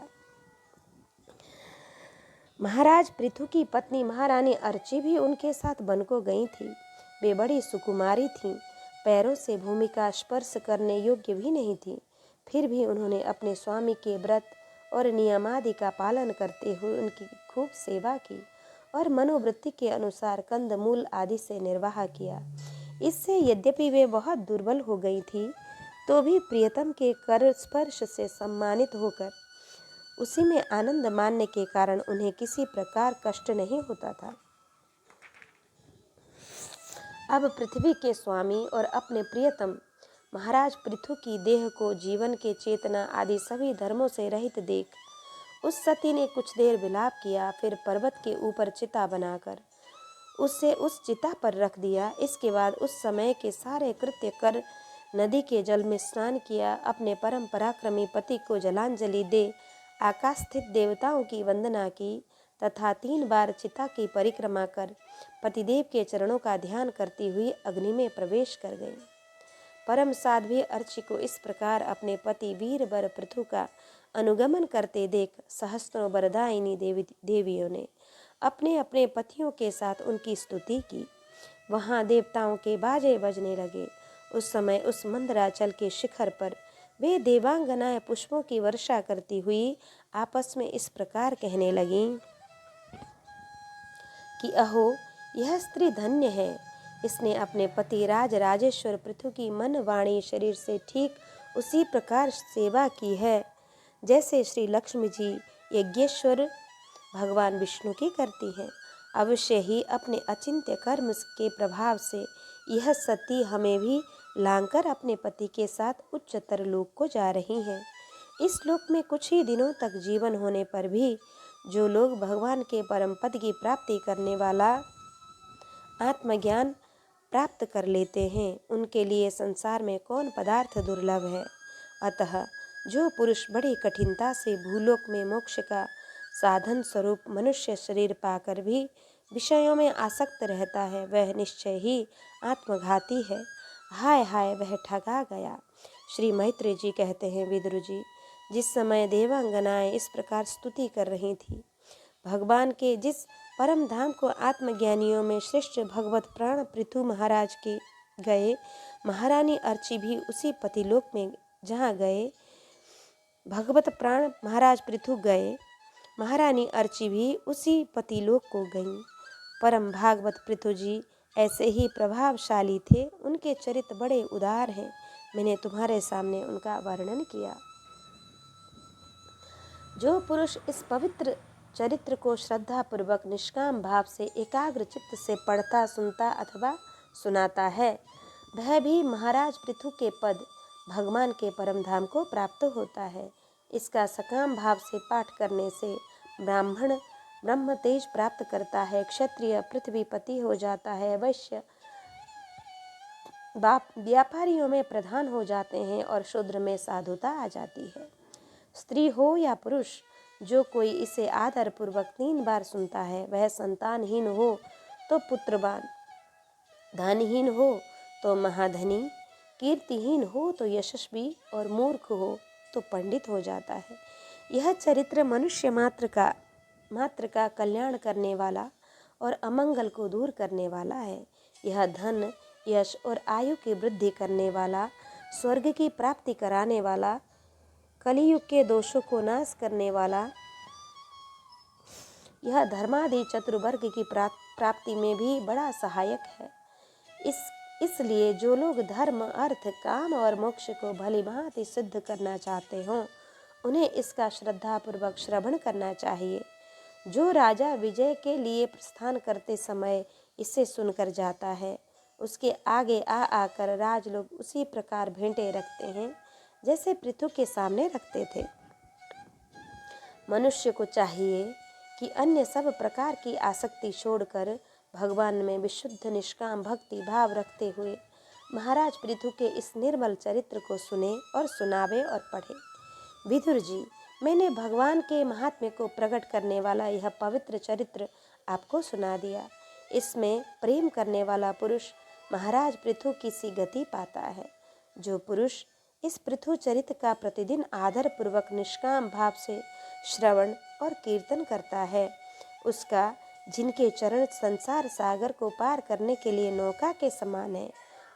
[SPEAKER 1] महाराज पृथु की पत्नी महारानी अर्ची भी उनके साथ वन को गई थी। वे बड़ी सुकुमारी थीं, पैरों से भूमि का स्पर्श करने योग्य भी नहीं थी। फिर भी उन्होंने अपने स्वामी के व्रत और नियमादि का पालन करते हुए उनकी खूब सेवा की और मनोवृत्ति के अनुसार कंदमूल आदि से निर्वाह किया। इससे यद्यपि वे बहुत दुर्बल हो गई थी, तो भी प्रियतम के कर स्पर्श से सम्मानित होकर उसी में आनंद मानने के कारण उन्हें किसी प्रकार कष्ट नहीं होता था। अब पृथ्वी के स्वामी और अपने प्रियतम महाराज पृथु की देह को जीवन के चेतना आदि सभी धर्मों से रहित देख उस सती ने कुछ देर विलाप किया। फिर पर्वत के ऊपर चिता बनाकर उससे उस चिता पर रख दिया। इसके बाद उस समय के सारे कृत्य कर नदी के जल में स्नान किया, अपने परम पराक्रमी पति को जलांजलि दे आकाश स्थित देवताओं की वंदना की तथा 3 बार चिता की परिक्रमा कर पतिदेव के चरणों का ध्यान करती हुई अग्नि में प्रवेश कर गई। परम साध्वी अर्ची को इस प्रकार अपने पति वीरवर पृथु का अनुगमन करते देख सहस्त्रों वरदायिनी देवियों ने अपने अपने पतियों के साथ उनकी स्तुति की। वहाँ देवताओं के बाजे बजने लगे। उस समय उस मंदराचल के शिखर पर वे देवांगनाएं पुष्पों की वर्षा करती हुई आपस में इस प्रकार कहने लगीं कि अहो, यह स्त्री धन्य है। इसने अपने पति राज राजेश्वर पृथु की मन वाणी शरीर से ठीक उसी प्रकार सेवा की है जैसे श्री लक्ष्मी जी यज्ञेश्वर भगवान विष्णु की करती हैं। अवश्य ही अपने अचिंत्य कर्म के प्रभाव से यह सती हमें भी लांघकर अपने पति के साथ उच्चतर लोक को जा रही हैं। इस लोक में कुछ ही दिनों तक जीवन होने पर भी जो लोग भगवान के परम पद की प्राप्ति करने वाला आत्मज्ञान प्राप्त कर लेते हैं, उनके लिए संसार में कौन पदार्थ दुर्लभ है। अतः जो पुरुष बड़ी कठिनता से भूलोक में मोक्ष का साधन स्वरूप मनुष्य शरीर पाकर भी विषयों में आसक्त रहता है, वह निश्चय ही आत्मघाती है। हाय हाय, वह ठगा गया। श्री मैत्री जी कहते हैं, विदुर जी, जिस समय देवांगनाएं इस प्रकार स्तुति कर रही थी, भगवान के जिस परम धाम को आत्मज्ञानियों में श्रेष्ठ भगवत प्राण पृथु महाराज के गए, महारानी अर्ची भी उसी पतिलोक में जहाँ गए भगवत प्राण महाराज पृथु गए, महारानी अर्ची भी उसी पतिलोक को गईं। परम भागवत पृथु जी ऐसे ही प्रभावशाली थे। उनके चरित्र बड़े उदार हैं। मैंने तुम्हारे सामने उनका वर्णन किया। जो पुरुष इस पवित्र चरित्र को श्रद्धापूर्वक निष्काम भाव से एकाग्र चित्त से पढ़ता, सुनता अथवा सुनाता है, वह भी महाराज पृथु के पद भगवान के परम धाम को प्राप्त होता है। इसका सकाम भाव से पाठ करने से ब्राह्मण ब्रह्म तेज प्राप्त करता है, क्षत्रिय पृथ्वीपति हो जाता है, वैश्य व्यापारियों में प्रधान हो जाते हैं और शूद्र में साधुता आ जाती है। स्त्री हो या पुरुष, जो कोई इसे आदर पूर्वक 3 बार सुनता है, वह संतानहीन हो तो पुत्रवान, धनहीन हो तो महाधनी, कीर्तिहीन हो तो यशस्वी और मूर्ख हो तो पंडित हो जाता है। यह चरित्र मनुष्य मात्र का कल्याण करने वाला और अमंगल को दूर करने वाला है। यह धन, यश और आयु की वृद्धि करने वाला, स्वर्ग की प्राप्ति कराने वाला, कलियुग के दोषों को नाश करने वाला, यह धर्मादि चतुर्वर्ग की प्राप्ति में भी बड़ा सहायक है। इसलिए जो लोग धर्म, अर्थ, काम और मोक्ष को भली भांति सिद्ध करना चाहते हों, उन्हें इसका श्रद्धापूर्वक श्रवण करना चाहिए। जो राजा विजय के लिए प्रस्थान करते समय इसे सुनकर जाता है, उसके आगे आकर राजलोग उसी प्रकार भेंटे रखते हैं जैसे पृथु के सामने रखते थे। मनुष्य को चाहिए कि अन्य सब प्रकार की आसक्ति छोड़कर भगवान में विशुद्ध निष्काम भक्ति भाव रखते हुए महाराज पृथु के इस निर्मल चरित्र को सुने और सुनावे और पढ़े। विदुर जी, मैंने भगवान के महात्म्य को प्रकट करने वाला यह पवित्र चरित्र आपको सुना दिया। इसमें प्रेम करने वाला पुरुष महाराज पृथु की सी गति पाता है। जो पुरुष इस पृथु चरित्र का प्रतिदिन आदर पूर्वक निष्काम भाव से श्रवण और कीर्तन करता है, उसका, जिनके चरण संसार सागर को पार करने के लिए नौका के समान है,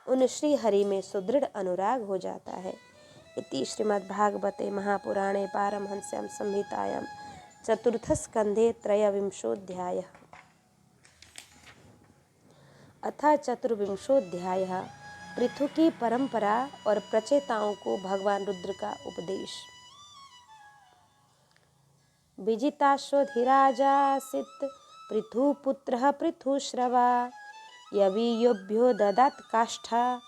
[SPEAKER 1] उन श्री हरि में सुदृढ़ अनुराग हो जाता है। इति श्रीमद्भागवते महापुराणे पारमहंस्यां संहितायां चतुर्थस्कन्धे त्रयोविंशोऽध्यायः। अथ चतुर्विंशोऽध्यायः। पृथु की परंपरा और प्रचेताओं को भगवान रुद्र का उपदेश। विजिताश्वधिराजासीत् पृथुपुत्रः पृथुश्रवा यवीयोभ्यो ददात् काष्ठा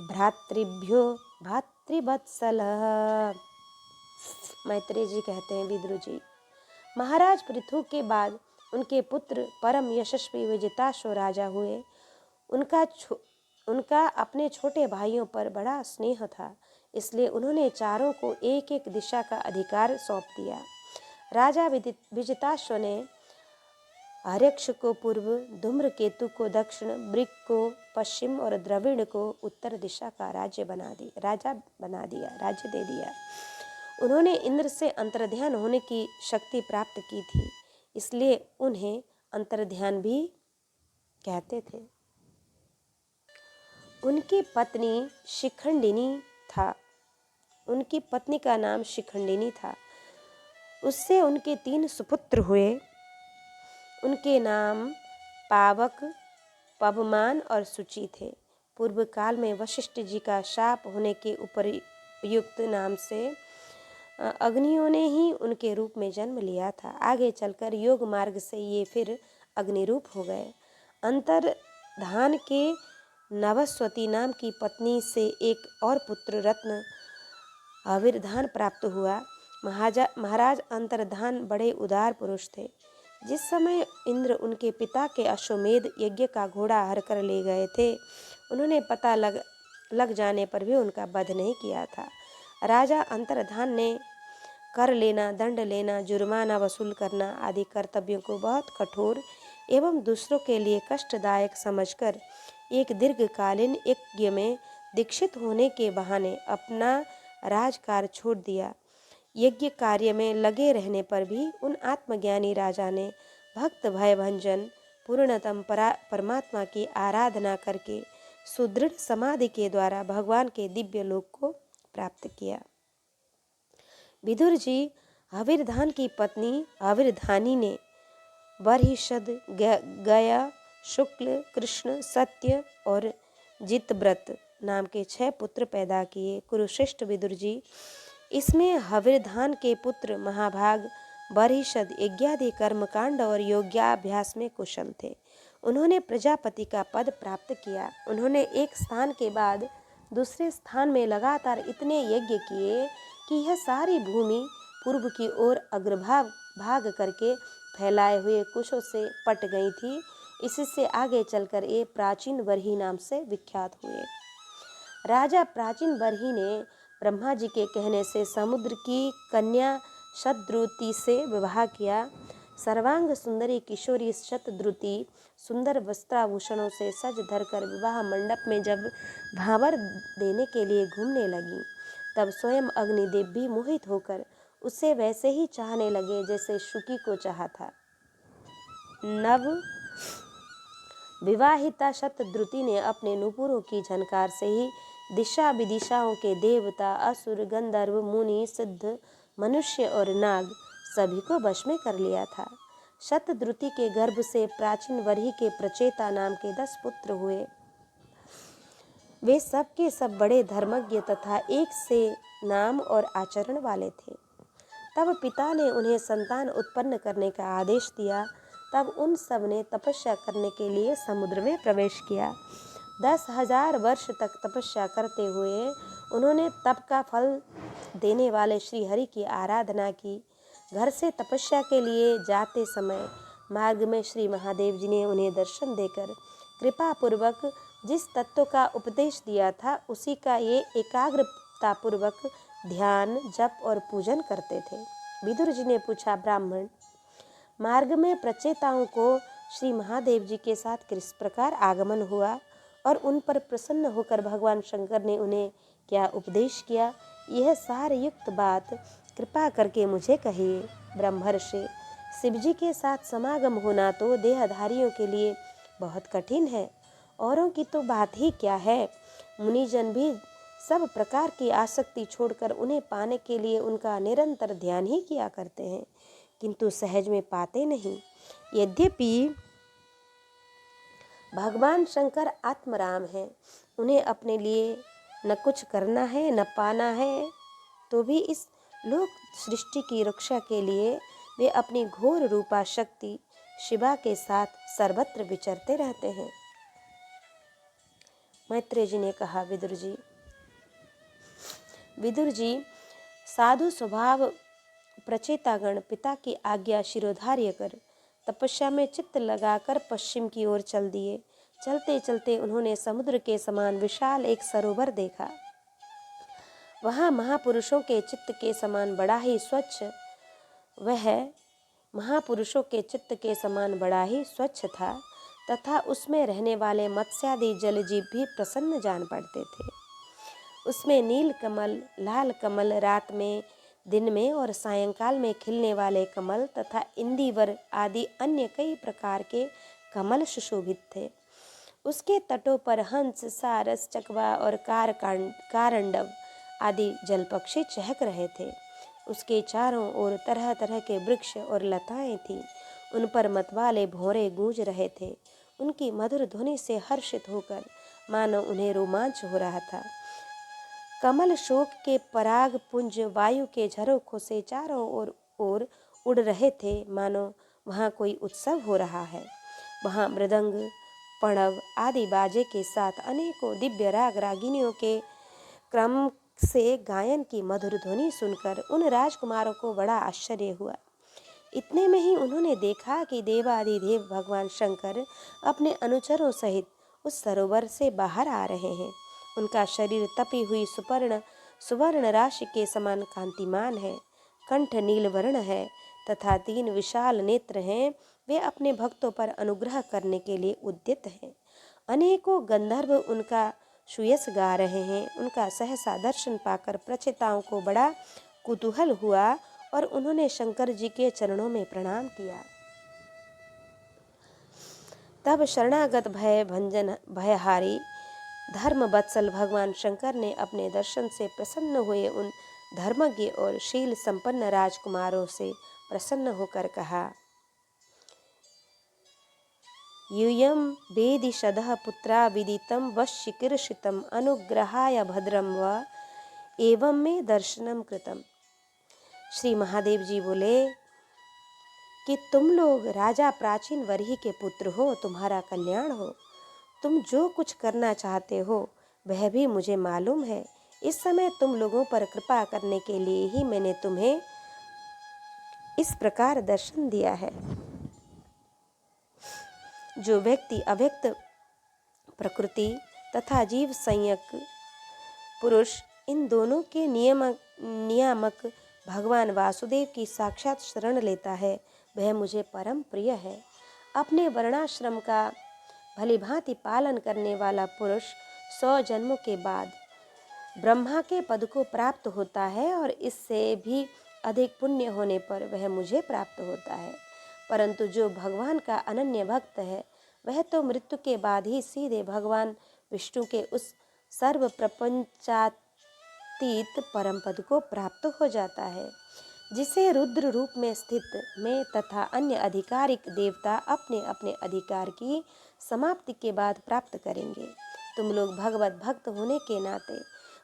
[SPEAKER 1] भ्रातृभ्यो भातृवत्सलः। मैत्रेय जी कहते हैं, विदुर जी, महाराज पृथु के बाद उनके पुत्र परम यशस्वी विजिताश्व राजा हुए। उनका अपने छोटे भाइयों पर बड़ा स्नेह था, इसलिए उन्होंने चारों को एक एक दिशा का अधिकार सौंप दिया। राजा विजिताश्व ने हर्यक्ष को पूर्व, धूम्रकेतु को दक्षिण, वृक को पश्चिम और द्रविड़ को उत्तर दिशा का राज्य दे दिया। उन्होंने इंद्र से अंतर्ध्यान होने की शक्ति प्राप्त की थी, इसलिए उन्हें अंतर्ध्यान भी कहते थे। उनकी पत्नी का नाम शिखंडिनी था। उससे उनके 3 सुपुत्र हुए। उनके नाम पावक, पवमान और सुचि थे। पूर्व काल में वशिष्ठ जी का शाप होने के उपयुक्त नाम से अग्नियों ने ही उनके रूप में जन्म लिया था। आगे चलकर योग मार्ग से ये फिर अग्निरूप हो गए। अंतर्धान के नवस्वती नाम की पत्नी से एक और पुत्र रत्न आविर्धान प्राप्त हुआ। महाराज अंतर्धान बड़े उदार पुरुष थे। जिस समय इंद्र उनके पिता के अश्वमेध यज्ञ का घोड़ा हर कर ले गए थे, उन्होंने पता लग जाने पर भी उनका वध नहीं किया था। राजा अंतर्धान ने कर लेना, दंड लेना, जुर्माना वसूल करना आदि कर्तव्यों को बहुत कठोर एवं दूसरों के लिए कष्टदायक समझकर एक दीर्घकालीन यज्ञ में दीक्षित होने के बहाने अपना राजकार्य छोड़ दिया। यज्ञ कार्य में लगे रहने पर भी उन आत्मज्ञानी राजा ने भक्त भय भंजन पूर्णतम परमात्मा की आराधना करके सुदृढ़ समाधि के द्वारा भगवान के दिव्य लोक को प्राप्त किया। विदुर जी, आविर्धान की पत्नी आविर्धानी ने बर्हिषद, गया, शुक्ल, कृष्ण, सत्य और जितव्रत नाम के 6 पुत्र पैदा किए। कुरुश्रेष्ठ विदुर जी, इसमें हविर्धान के पुत्र महाभाग बर्हिषद यज्ञादि कर्मकांड और योग्याभ्यास में कुशल थे। उन्होंने प्रजापति का पद प्राप्त किया। उन्होंने एक स्थान के बाद दूसरे स्थान में लगातार इतने यज्ञ किए कि यह सारी भूमि पूर्व की ओर अग्रभाग करके फैलाए हुए कुशों से पट गई थी। इससे आगे चलकर ये प्राचीन बर्ही नाम से विख्यात हुए। राजा प्राचीन बर्ही ने ब्रह्मा जी के कहने से समुद्र की कन्या शतद्रुति से विवाह किया। सर्वांग सुंदरी किशोरी शतद्रुति सुंदर वस्त्राभूषणों से सज धरकर विवाह मंडप में जब भावर देने के लिए घूमने लगी, तब स्वयं अग्निदेव भी मोहित होकर उसे वैसे ही चाहने लगे जैसे शुकी को चाहा था। नव विवाहिता शतद्रुति ने अपने नुपुरों की झनकार से ही दिशा विदिशाओं के देवता, असुर, गंधर्व, मुनि, सिद्ध, मनुष्य और नाग सभी को वश में कर लिया था। शतद्रुति के गर्भ से प्राचीन वरही के प्रचेता नाम के 10 पुत्र हुए। वे सब के सब बड़े धर्मज्ञ तथा एक से नाम और आचरण वाले थे। तब पिता ने उन्हें संतान उत्पन्न करने का आदेश दिया। तब उन सब ने तपस्या करने के लिए समुद्र में प्रवेश किया। 10,000 वर्ष तक तपस्या करते हुए उन्होंने तप का फल देने वाले श्री हरि की आराधना की। घर से तपस्या के लिए जाते समय मार्ग में श्री महादेव जी ने उन्हें दर्शन देकर कृपा पूर्वक जिस तत्व का उपदेश दिया था उसी का ये एकाग्रता पूर्वक ध्यान, जप और पूजन करते थे। विदुर जी ने पूछा, ब्राह्मण, मार्ग में प्रचेताओं को श्री महादेव जी के साथ किस प्रकार आगमन हुआ और उन पर प्रसन्न होकर भगवान शंकर ने उन्हें क्या उपदेश किया, यह सारयुक्त बात कृपा करके मुझे कहिए। ब्रह्मर्षि, शिवजी के साथ समागम होना तो देहधारियों के लिए बहुत कठिन है, औरों की तो बात ही क्या है। मुनिजन भी सब प्रकार की आसक्ति छोड़कर उन्हें पाने के लिए उनका निरंतर ध्यान ही किया करते हैं, किंतु सहज में पाते नहीं। यद्यपि भगवान शंकर आत्मराम हैं, उन्हें अपने लिए न कुछ करना है न पाना है, तो भी इस लोक सृष्टि की रक्षा के लिए वे अपनी घोर रूपा शक्ति शिवा के साथ सर्वत्र विचरते रहते हैं। मैत्रेय जी ने कहा, विदुर जी साधु स्वभाव प्रचेतागण पिता की आज्ञा शिरोधार्य कर तपस्या में चित्त लगाकर पश्चिम की ओर चल दिए। चलते चलते उन्होंने समुद्र के समान विशाल एक सरोवर देखा। वहाँ महापुरुषों के चित्त के समान बड़ा ही स्वच्छ था तथा उसमें रहने वाले मत्स्यादि जलजीव भी प्रसन्न जान पड़ते थे। उसमें नील कमल, लाल कमल, रात में, दिन में और सायंकाल में खिलने वाले कमल तथा इंदिवर आदि अन्य कई प्रकार के कमल सुशोभित थे। उसके तटों पर हंस, सारस, चकवा और कारंडव आदि जलपक्षी चहक रहे थे। उसके चारों ओर तरह तरह के वृक्ष और लताएं थीं। उन पर मतवाले भौरे गूंज रहे थे। उनकी मधुर ध्वनि से हर्षित होकर मानो उन्हें रोमांच हो रहा था। कमल शोक के पराग पुंज वायु के झरोखों से चारों ओर उड़ रहे थे, मानो वहाँ कोई उत्सव हो रहा है। वहाँ मृदंग, पणव आदि बाजे के साथ अनेकों दिव्य राग रागिनियों के क्रम से गायन की मधुर ध्वनि सुनकर उन राजकुमारों को बड़ा आश्चर्य हुआ। इतने में ही उन्होंने देखा कि देवादिदेव भगवान शंकर अपने अनुचरों सहित उस सरोवर से बाहर आ रहे हैं। उनका शरीर तपी हुई सुवर्ण राशि के समान कांतिमान है, कंठ नील वर्ण है तथा 3 विशाल नेत्र हैं। वे अपने भक्तों पर अनुग्रह करने के लिए उद्यत हैं। अनेकों गंधर्व उनका सुयस गा रहे हैं। उनका सहसा दर्शन पाकर प्रचेताओं को बड़ा कुतूहल हुआ और उन्होंने शंकर जी के चरणों में प्रणाम किया। तब शरणागत भयहारी धर्म वत्सल भगवान शंकर ने अपने दर्शन से प्रसन्न हुए उन धर्मज्ञ और शील संपन्न राजकुमारों से प्रसन्न होकर कहा, यूयं वेदिषदः पुत्रा विदितं वश्चिकीर्षितम् अनुग्रहाय भद्रं व एवं में दर्शनम कृतम। श्री महादेव जी बोले कि तुम लोग राजा प्राचीन वरही के पुत्र हो, तुम्हारा कल्याण हो। तुम जो कुछ करना चाहते हो वह भी मुझे मालूम है। इस समय तुम लोगों पर कृपा करने के लिए ही मैंने तुम्हें इस प्रकार दर्शन दिया है। जो व्यक्ति अव्यक्त प्रकृति तथा जीव संयक पुरुष, इन दोनों के नियामक भगवान वासुदेव की साक्षात शरण लेता है, वह मुझे परम प्रिय है। अपने वर्णाश्रम का भलीभांति पालन करने वाला पुरुष 100 जन्मों के बाद ब्रह्मा के पद को प्राप्त होता है और इससे भी अधिक पुण्य होने पर वह मुझे प्राप्त होता है। परंतु जो भगवान का अनन्य भक्त है वह तो मृत्यु के बाद ही सीधे भगवान विष्णु के उस सर्व प्रपंचातीत परम पद को प्राप्त हो जाता है, जिसे रुद्र रूप में स्थित मैं तथा अन्य अधिकारिक देवता अपने अपने अधिकार की समाप्ति के बाद प्राप्त करेंगे। तुम लोग भगवत भक्त होने के नाते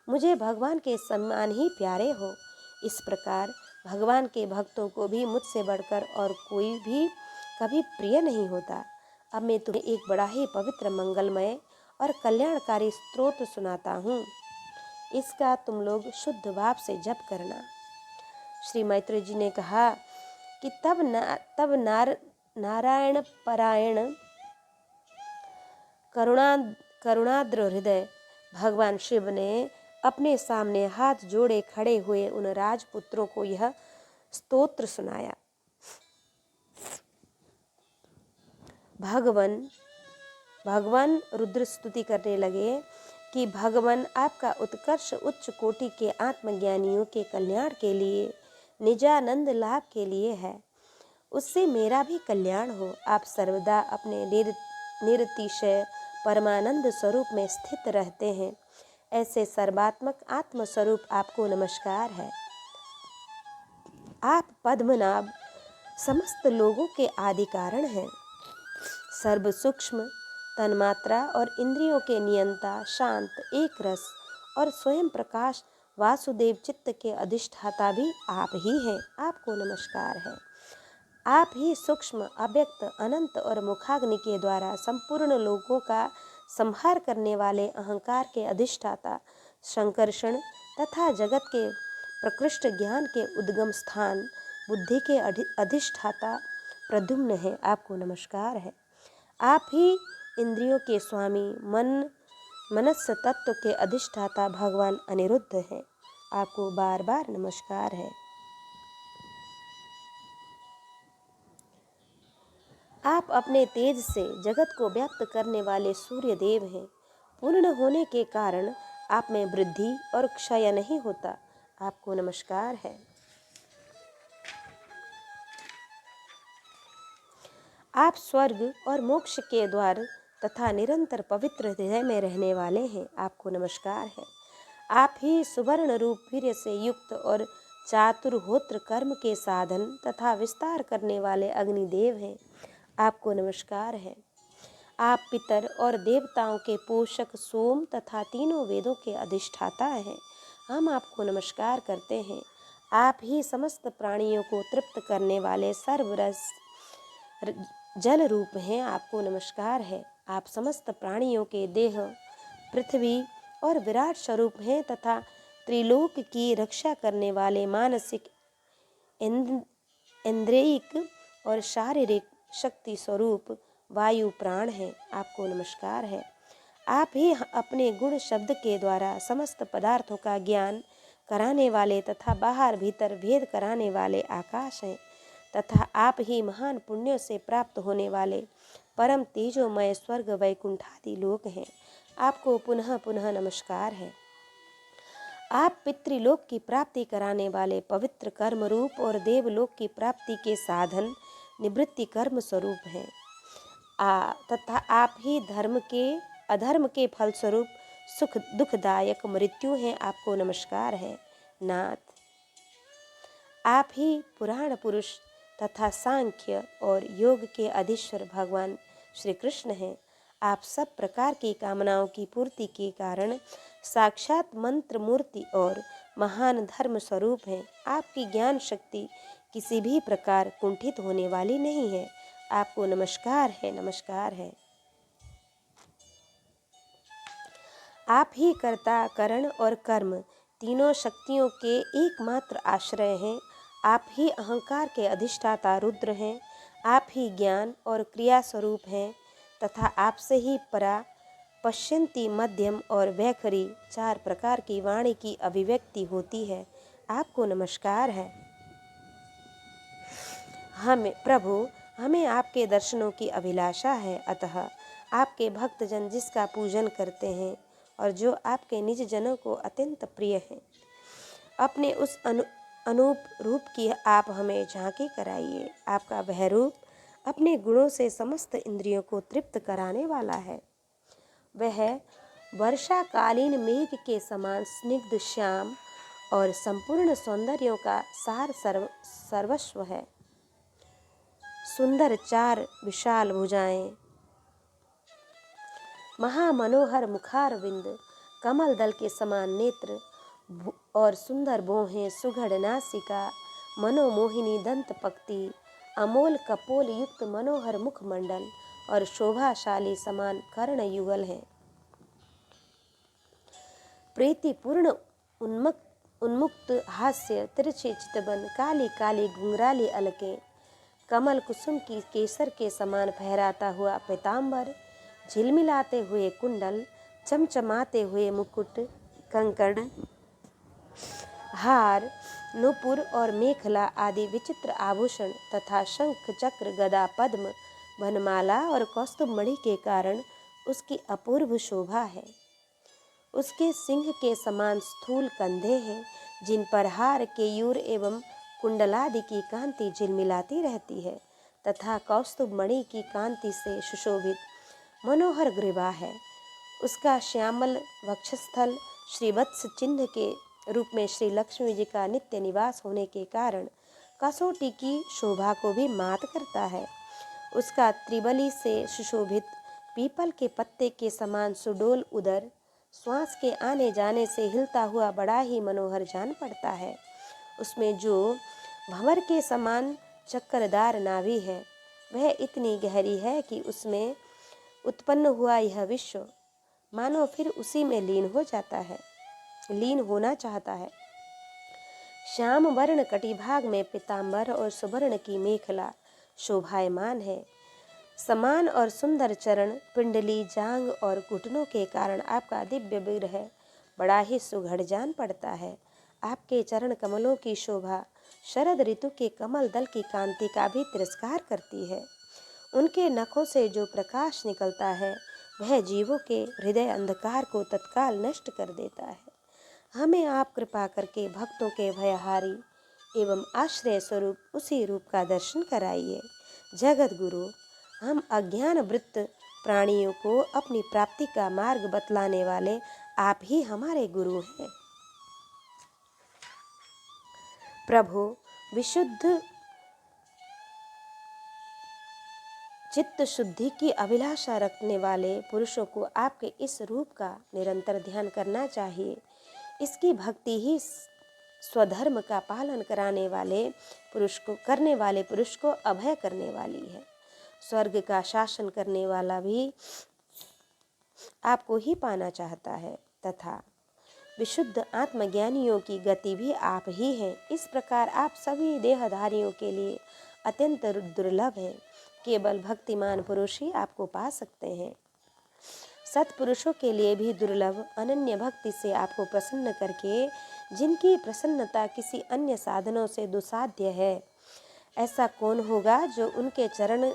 [SPEAKER 1] मुझे भगवान के समान ही प्यारे हो। इस प्रकार भगवान के भक्तों को भी मुझसे बढ़कर और कोई भी कभी प्रिय नहीं होता। अब मैं तुम्हें एक बड़ा ही पवित्र, मंगलमय और कल्याणकारी स्तोत्र सुनाता हूँ। इसका तुम लोग शुद्ध भाव से जप करना। श्री मैत्रेय जी ने कहा कि तब नारायण परायण करुणाद्र हृदय भगवान शिव ने अपने सामने हाथ जोड़े खड़े हुए उन राजपुत्रों को यह स्तोत्र सुनाया। भगवान रुद्र स्तुति करने लगे कि भगवान आपका उत्कर्ष उच्च कोटि के आत्मज्ञानियों के कल्याण के लिए, निजानंद लाभ के लिए है। उससे मेरा भी कल्याण हो। आप सर्वदा अपने निरतिशय परमानंद स्वरूप में स्थित रहते हैं। ऐसे सर्वात्मक आत्म स्वरूप आपको नमस्कार है। आप पद्मनाभ समस्त लोगों के आदि कारण हैं। सर्व सूक्ष्म तन्मात्रा और इंद्रियों के नियंता, शांत, एक रस और स्वयं प्रकाश वासुदेव चित्त के अधिष्ठाता भी आप ही हैं। आपको नमस्कार है। आप ही सूक्ष्म, अव्यक्त, अनंत और मुखाग्नि के द्वारा संपूर्ण लोगों का संहार करने वाले अहंकार के अधिष्ठाता, संकर्षण तथा जगत के प्रकृष्ट ज्ञान के उद्गम स्थान, बुद्धि के अधिष्ठाता प्रद्युम्न है। आपको नमस्कार है। आप ही इंद्रियों के स्वामी, मनस तत्व के अधिष्ठाता भगवान अनिरुद्ध हैं। आपको बार बार नमस्कार है। आप अपने तेज से जगत को व्याप्त करने वाले सूर्य देव हैं। पूर्ण होने के कारण आप में वृद्धि और क्षय नहीं होता। आपको नमस्कार है। आप स्वर्ग और मोक्ष के द्वार तथा निरंतर पवित्र हृदय में रहने वाले हैं। आपको नमस्कार है। आप ही सुवर्ण रूप वीर्य से युक्त और चातुर्होत्र कर्म के साधन तथा विस्तार करने वाले अग्निदेव हैं। आपको नमस्कार है। आप पितर और देवताओं के पोषक सोम तथा तीनों वेदों के अधिष्ठाता हैं। हम आपको नमस्कार करते हैं। आप ही समस्त प्राणियों को तृप्त करने वाले सर्वरस जल रूप हैं। आपको नमस्कार है। आप समस्त प्राणियों के देह, पृथ्वी और विराट स्वरूप हैं तथा त्रिलोक की रक्षा करने वाले मानसिक, इंद्रियिक और शारीरिक शक्ति स्वरूप वायु प्राण है। आपको नमस्कार है। आप ही अपने गुण शब्द के द्वारा समस्त पदार्थों का ज्ञान कराने वाले तथा बाहर भीतर भेद कराने वाले आकाश हैं तथा आप ही महान पुण्यों से प्राप्त होने वाले परम तेजोमय स्वर्ग वैकुंठादि लोक हैं। आपको पुनः पुनः नमस्कार है। आप पितृलोक की प्राप्ति कराने वाले पवित्र कर्म रूप और देवलोक की प्राप्ति के साधन निवृत्ति कर्म स्वरूप हैं तथा आप ही धर्म के अधर्म के फलस्वरूप सुख दुखदायक मृत्यु हैं। आपको नमस्कार है। नाथ, आप ही पुराण पुरुष तथा सांख्य और योग के अधीश्वर भगवान श्री कृष्ण हैं। आप सब प्रकार की कामनाओं की पूर्ति के कारण साक्षात मंत्र मूर्ति और महान धर्म स्वरूप हैं। आपकी ज्ञान शक्ति किसी भी प्रकार कुंठित होने वाली नहीं है। आपको नमस्कार है। नमस्कार है। आप ही कर्ता, करण और कर्म तीनों शक्तियों के एकमात्र आश्रय हैं। आप ही अहंकार के अधिष्ठाता रुद्र हैं। आप ही ज्ञान और क्रिया स्वरूप हैं तथा आपसे ही परा, पश्यंती, मध्यम और वैखरी चार प्रकार की वाणी की अभिव्यक्ति होती है। आपको नमस्कार है। हमें आपके दर्शनों की अभिलाषा है। अतः आपके भक्तजन जिसका पूजन करते हैं और जो आपके निज जनों को अत्यंत प्रिय हैं। अपने उस अनूप रूप की आप हमें झांकी कराइए। आपका वह रूप अपने गुणों से समस्त इंद्रियों को तृप्त कराने वाला है। वह वर्षाकालीन मेघ के समान स्निग्ध श्याम और संपूर्ण सौंदर्यों का सार सर्वस्व है। सुंदर चार विशाल भुजाएं, महामनोहर मुखारविंद, कमल दल के समान नेत्र और सुंदर भौहें, सुघड़ नासिका, मनोमोहिनी दंत पंक्ति, अमोल कपोल युक्त मनोहर मुखमंडल और शोभाशाली समान कर्ण युगल हैं। प्रीतिपूर्ण उन्मुक्त हास्य, तिरछे चितबन, काली काली घुंघराली अलकें, कमल कुसुम की केसर के समान फहराता हुआ पीताम्बर, झिलमिलाते हुए कुंडल, चमचमाते हुए मुकुट, कंकण, हार, नूपुर और मेखला आदि विचित्र आभूषण तथा शंख चक्र गदा पद्म वनमाला और कौस्तुभमणि के कारण उसकी अपूर्व शोभा है। उसके सिंह के समान स्थूल कंधे हैं, जिन पर हार, केयूर एवं कुंडलादि की कांति झिलमिलाती रहती है तथा कौस्तुभमणि की कांति से सुशोभित मनोहर ग्रीवा है। उसका श्यामल वक्षस्थल श्रीवत्स चिन्ह के रूप में श्री लक्ष्मी जी का नित्य निवास होने के कारण कसौटी की शोभा को भी मात करता है। उसका त्रिबली से सुशोभित पीपल के पत्ते के समान सुडोल उदर श्वास के आने जाने से हिलता हुआ बड़ा ही मनोहर जान पड़ता है। उसमें जो भंवर के समान चक्करदार नाभि है, वह इतनी गहरी है कि उसमें उत्पन्न हुआ यह विश्व मानो फिर उसी में लीन होना चाहता है। श्याम वर्ण कटिभाग में पीताम्बर और सुवर्ण की मेखला शोभायमान है। समान और सुंदर चरण, पिंडली, जांग और घुटनों के कारण आपका दिव्य विग्रह बड़ा ही सुघड़ जान पड़ता है। आपके चरण कमलों की शोभा शरद ऋतु के कमल दल की कांति का भी तिरस्कार करती है। उनके नखों से जो प्रकाश निकलता है, वह जीवों के हृदय अंधकार को तत्काल नष्ट कर देता है। हमें आप कृपा करके भक्तों के भयहारी एवं आश्रय स्वरूप उसी रूप का दर्शन कराइए। जगत गुरु, हम अज्ञान वृत्त प्राणियों को अपनी प्राप्ति का मार्ग बतलाने वाले आप ही हमारे गुरु हैं। प्रभु, विशुद्ध चित्त शुद्धि की अभिलाषा रखने वाले पुरुषों को आपके इस रूप का निरंतर ध्यान करना चाहिए। इसकी भक्ति ही स्वधर्म का पालन करने वाले पुरुष को अभय करने वाली है। स्वर्ग का शासन करने वाला भी आपको ही पाना चाहता है तथा विशुद्ध आत्मज्ञानियों की गति भी आप ही हैं। इस प्रकार आप सभी देहधारियों के लिए अत्यंत दुर्लभ हैं। केवल भक्तिमान पुरुष ही आपको पा सकते हैं। सत्पुरुषों के लिए भी दुर्लभ अनन्य भक्ति से आपको प्रसन्न करके, जिनकी प्रसन्नता किसी अन्य साधनों से दुसाध्य है, ऐसा कौन होगा जो उनके चरण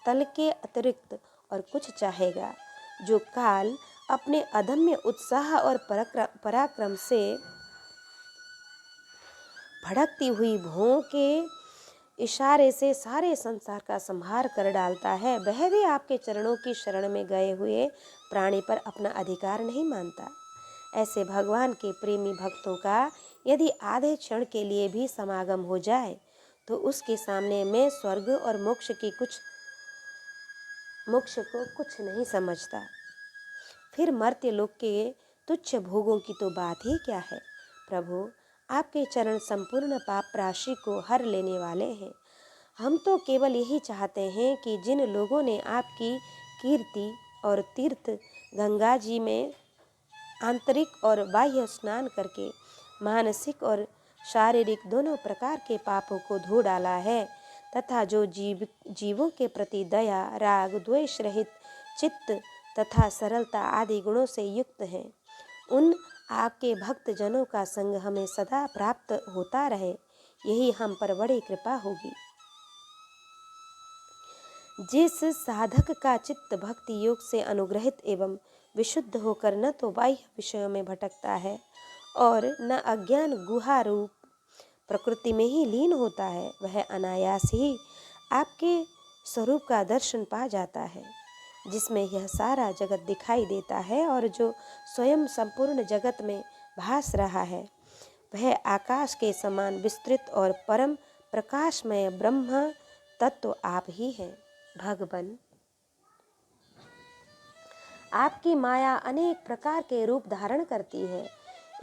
[SPEAKER 1] तल के अतिरिक्त और कुछ चाहेगा। जो काल अपने अदम्य उत्साह और पराक्रम से भड़कती हुई भौं के इशारे से सारे संसार का संहार कर डालता है, वह भी आपके चरणों की शरण में गए हुए प्राणी पर अपना अधिकार नहीं मानता। ऐसे भगवान के प्रेमी भक्तों का यदि आधे क्षण के लिए भी समागम हो जाए, तो उसके सामने मैं स्वर्ग और मोक्ष को कुछ नहीं समझता। फिर मर्त्य लोक के तुच्छ भोगों की तो बात ही क्या है। प्रभु, आपके चरण संपूर्ण पाप राशि को हर लेने वाले हैं। हम तो केवल यही चाहते हैं कि जिन लोगों ने आपकी कीर्ति और तीर्थ गंगा जी में आंतरिक और बाह्य स्नान करके मानसिक और शारीरिक दोनों प्रकार के पापों को धो डाला है तथा जो जीवों के प्रति दया, राग, द्वेष रहित चित्त तथा सरलता आदि गुणों से युक्त हैं, उन आपके भक्त जनों का संग हमें सदा प्राप्त होता रहे, यही हम पर बड़ी कृपा होगी। जिस साधक का चित्त भक्ति योग से अनुग्रहित एवं विशुद्ध होकर न तो बाह्य विषयों में भटकता है और न अज्ञान गुहा रूप प्रकृति में ही लीन होता है, वह अनायास ही आपके स्वरूप का दर्शन पा जाता है, जिसमें यह सारा जगत दिखाई देता है और जो स्वयं संपूर्ण जगत में भास रहा है, वह आकाश के समान विस्तृत और परम प्रकाशमय ब्रह्म तत्व आप ही हैं। भगवान, आपकी माया अनेक प्रकार के रूप धारण करती है।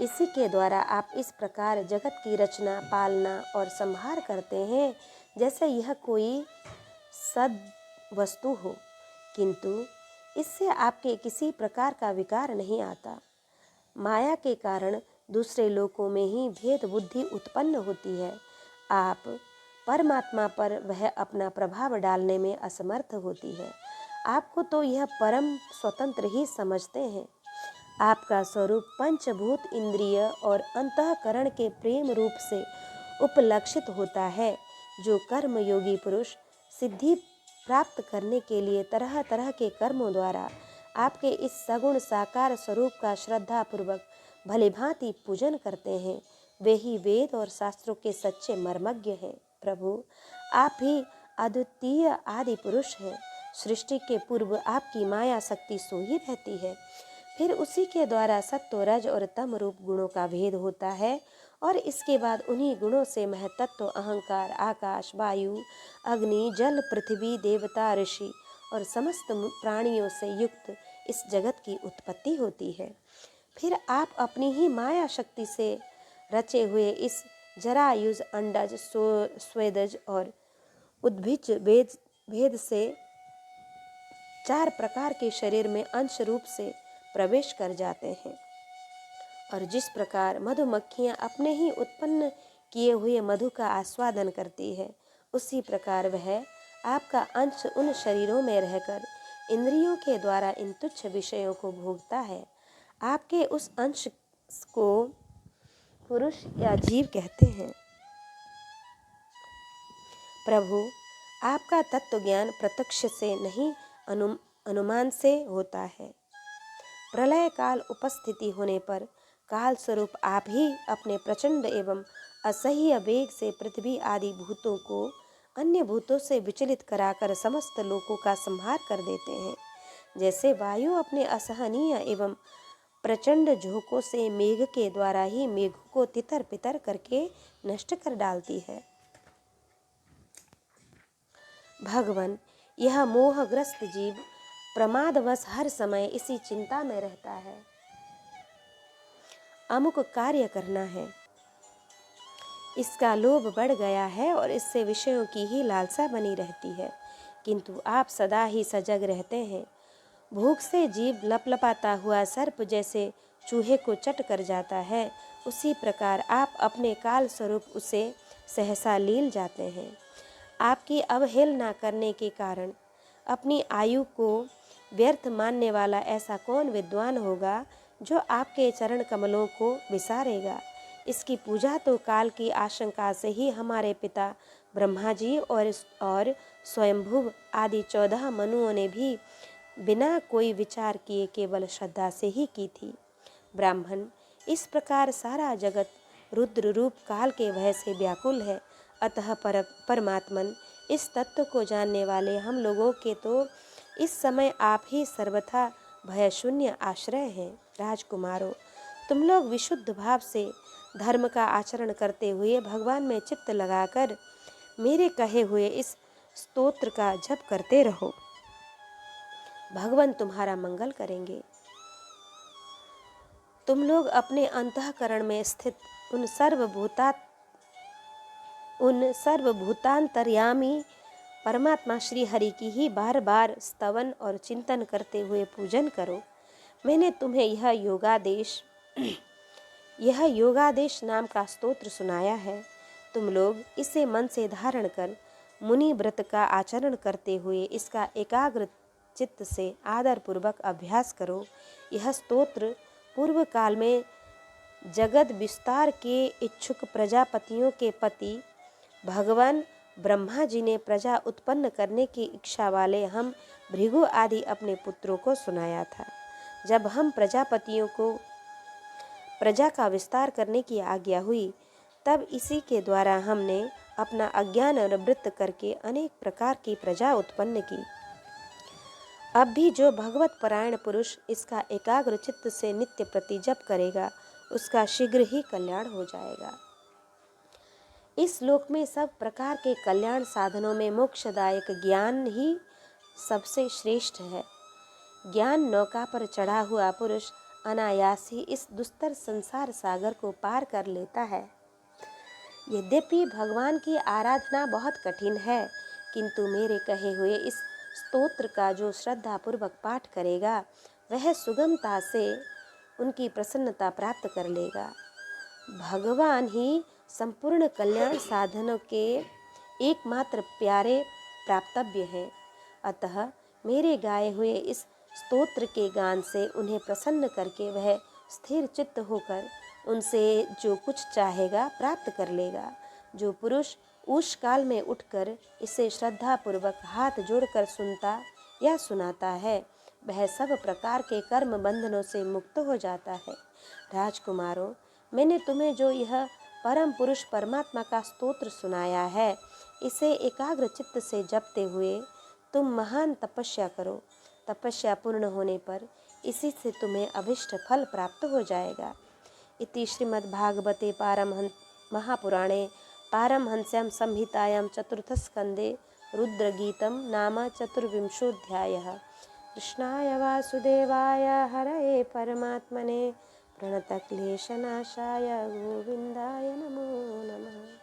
[SPEAKER 1] इसी के द्वारा आप इस प्रकार जगत की रचना, पालना और संहार करते हैं जैसे यह कोई सद वस्तु हो, किंतु इससे आपके किसी प्रकार का विकार नहीं आता। माया के कारण दूसरे लोकों में ही भेद बुद्धि उत्पन्न होती है। आप परमात्मा पर वह अपना प्रभाव डालने में असमर्थ होती है। आपको तो यह परम स्वतंत्र ही समझते हैं। आपका स्वरूप पंचभूत, इंद्रिय और अंतःकरण के प्रेम रूप से उपलक्षित होता है। जो कर्म योगी पुरुष सिद्धि प्राप्त करने के लिए तरह तरह के कर्मों द्वारा आपके इस सगुण साकार स्वरूप का श्रद्धा पूर्वक भलीभांति पूजन करते हैं, वे ही वेद और शास्त्रों के सच्चे मर्मज्ञ हैं। प्रभु, आप ही अद्वितीय आदि पुरुष हैं। सृष्टि के पूर्व आपकी माया शक्ति सोई रहती है, फिर उसी के द्वारा सत्व, रज और तम रूप गुणों का भेद होता है और इसके बाद उन्हीं गुणों से महतत्व, अहंकार, आकाश, वायु, अग्नि, जल, पृथ्वी, देवता, ऋषि और समस्त प्राणियों से युक्त इस जगत की उत्पत्ति होती है। फिर आप अपनी ही माया शक्ति से रचे हुए इस जरायुज, अंडज, स्वेदज और उद्भिज भेद से 4 प्रकार के शरीर में अंश रूप से प्रवेश कर जाते हैं। और जिस प्रकार मधुमक्खियां अपने ही उत्पन्न किए हुए मधु का आस्वादन करती है, उसी प्रकार वह आपका अंश उन शरीरों में रहकर इंद्रियों के द्वारा इन तुच्छ विषयों को भोगता है। आपके उस अंश को पुरुष या जीव कहते हैं। प्रभु, आपका तत्व ज्ञान प्रत्यक्ष से नहीं अनुमान से होता है। प्रलय काल उपस्थिति होने पर काल स्वरूप आप ही अपने प्रचंड एवं असह्य वेग से पृथ्वी आदि भूतों को अन्य भूतों से विचलित कराकर समस्त लोकों का संहार कर देते हैं। जैसे वायु अपने असहनीय एवं प्रचंड झोंकों से मेघ के द्वारा ही मेघ को तितर पितर करके नष्ट कर डालती है। भगवान, यह मोहग्रस्त जीव प्रमादवश हर समय इसी चिंता में रहता है। अमुक कार्य करना है, इसका लोभ बढ़ गया है और इससे विषयों की ही लालसा बनी रहती है, किंतु आप सदा ही सजग रहते हैं। भूख से जीव लपलपाता हुआ सर्प जैसे चूहे को चट कर जाता है, उसी प्रकार आप अपने काल स्वरूप उसे सहसा लील जाते हैं। आपकी अवहेलना करने के कारण अपनी आयु को व्यर्थ मानने वाला ऐसा कौन विद्वान होगा जो आपके चरण कमलों को विसारेगा। इसकी पूजा तो काल की आशंका से ही हमारे पिता ब्रह्मा जी और स्वयंभुव आदि 14 मनुओं ने भी बिना कोई विचार किए केवल श्रद्धा से ही की थी। ब्राह्मण, इस प्रकार सारा जगत रुद्र रूप काल के भय से व्याकुल है। अतः परमात्मन, इस तत्व को जानने वाले हम लोगों के तो इस समय आप ही सर्वथा भयशून्य आश्रय हैं। राजकुमारों, तुम लोग विशुद्ध भाव से धर्म का आचरण करते हुए भगवान में चित्त लगाकर मेरे कहे हुए इस स्तोत्र का जप करते रहो। भगवान तुम्हारा मंगल करेंगे। तुम लोग अपने अंतःकरण में स्थित उन सर्वभूतांतर्यामी परमात्मा श्री हरि की ही बार बार स्तवन और चिंतन करते हुए पूजन करो। मैंने तुम्हें यह योगादेश नाम का स्तोत्र सुनाया है। तुम लोग इसे मन से धारण कर मुनि व्रत का आचरण करते हुए इसका एकाग्र चित्त से आदर पूर्वक अभ्यास करो। यह स्तोत्र पूर्व काल में जगत विस्तार के इच्छुक प्रजापतियों के पति भगवान ब्रह्मा जी ने प्रजा उत्पन्न करने की इच्छा वाले हम भृगु आदि अपने पुत्रों को सुनाया था। जब हम प्रजापतियों को प्रजा का विस्तार करने की आज्ञा हुई, तब इसी के द्वारा हमने अपना अज्ञान निवृत्त करके अनेक प्रकार की प्रजा उत्पन्न की। अब भी जो भगवत परायण पुरुष इसका एकाग्र चित्त से नित्य प्रति जप करेगा, उसका शीघ्र ही कल्याण हो जाएगा। इस लोक में सब प्रकार के कल्याण साधनों में मोक्षदायक ज्ञान ही सबसे श्रेष्ठ है। ज्ञान नौका पर चढ़ा हुआ पुरुष अनायास ही इस दुस्तर संसार सागर को पार कर लेता है। यद्यपि भगवान की आराधना बहुत कठिन है, किंतु मेरे कहे हुए इस स्तोत्र का जो श्रद्धापूर्वक पाठ करेगा, वह सुगमता से उनकी प्रसन्नता प्राप्त कर लेगा। भगवान ही संपूर्ण कल्याण साधनों के एकमात्र प्यारे प्राप्तव्य हैं। अतः मेरे गाए हुए इस स्तोत्र के गान से उन्हें प्रसन्न करके वह स्थिर चित्त होकर उनसे जो कुछ चाहेगा प्राप्त कर लेगा। जो पुरुष उस काल में उठकर इसे श्रद्धापूर्वक हाथ जोड़कर सुनता या सुनाता है, वह सब प्रकार के कर्म बंधनों से मुक्त हो जाता है। राजकुमारों, मैंने तुम्हें जो यह परम पुरुष परमात्मा का स्तोत्र सुनाया है, इसे एकाग्र चित्त से जपते हुए तुम महान तपस्या करो। तपस्या पूर्ण होने पर इसी से तुम्हें अभिष्ट फल प्राप्त हो जाएगा। इति श्रीमद्भागवते महापुराणे पारमहंस्यां संहितायां चतुर्थस्कन्धे रुद्रगीतं नाम चतुर्विंशोऽध्यायः। कृष्णाय वासुदेवाय हरये परमात्मने प्रणतक्लेशनाशाय गोविन्दाय नमो नमः।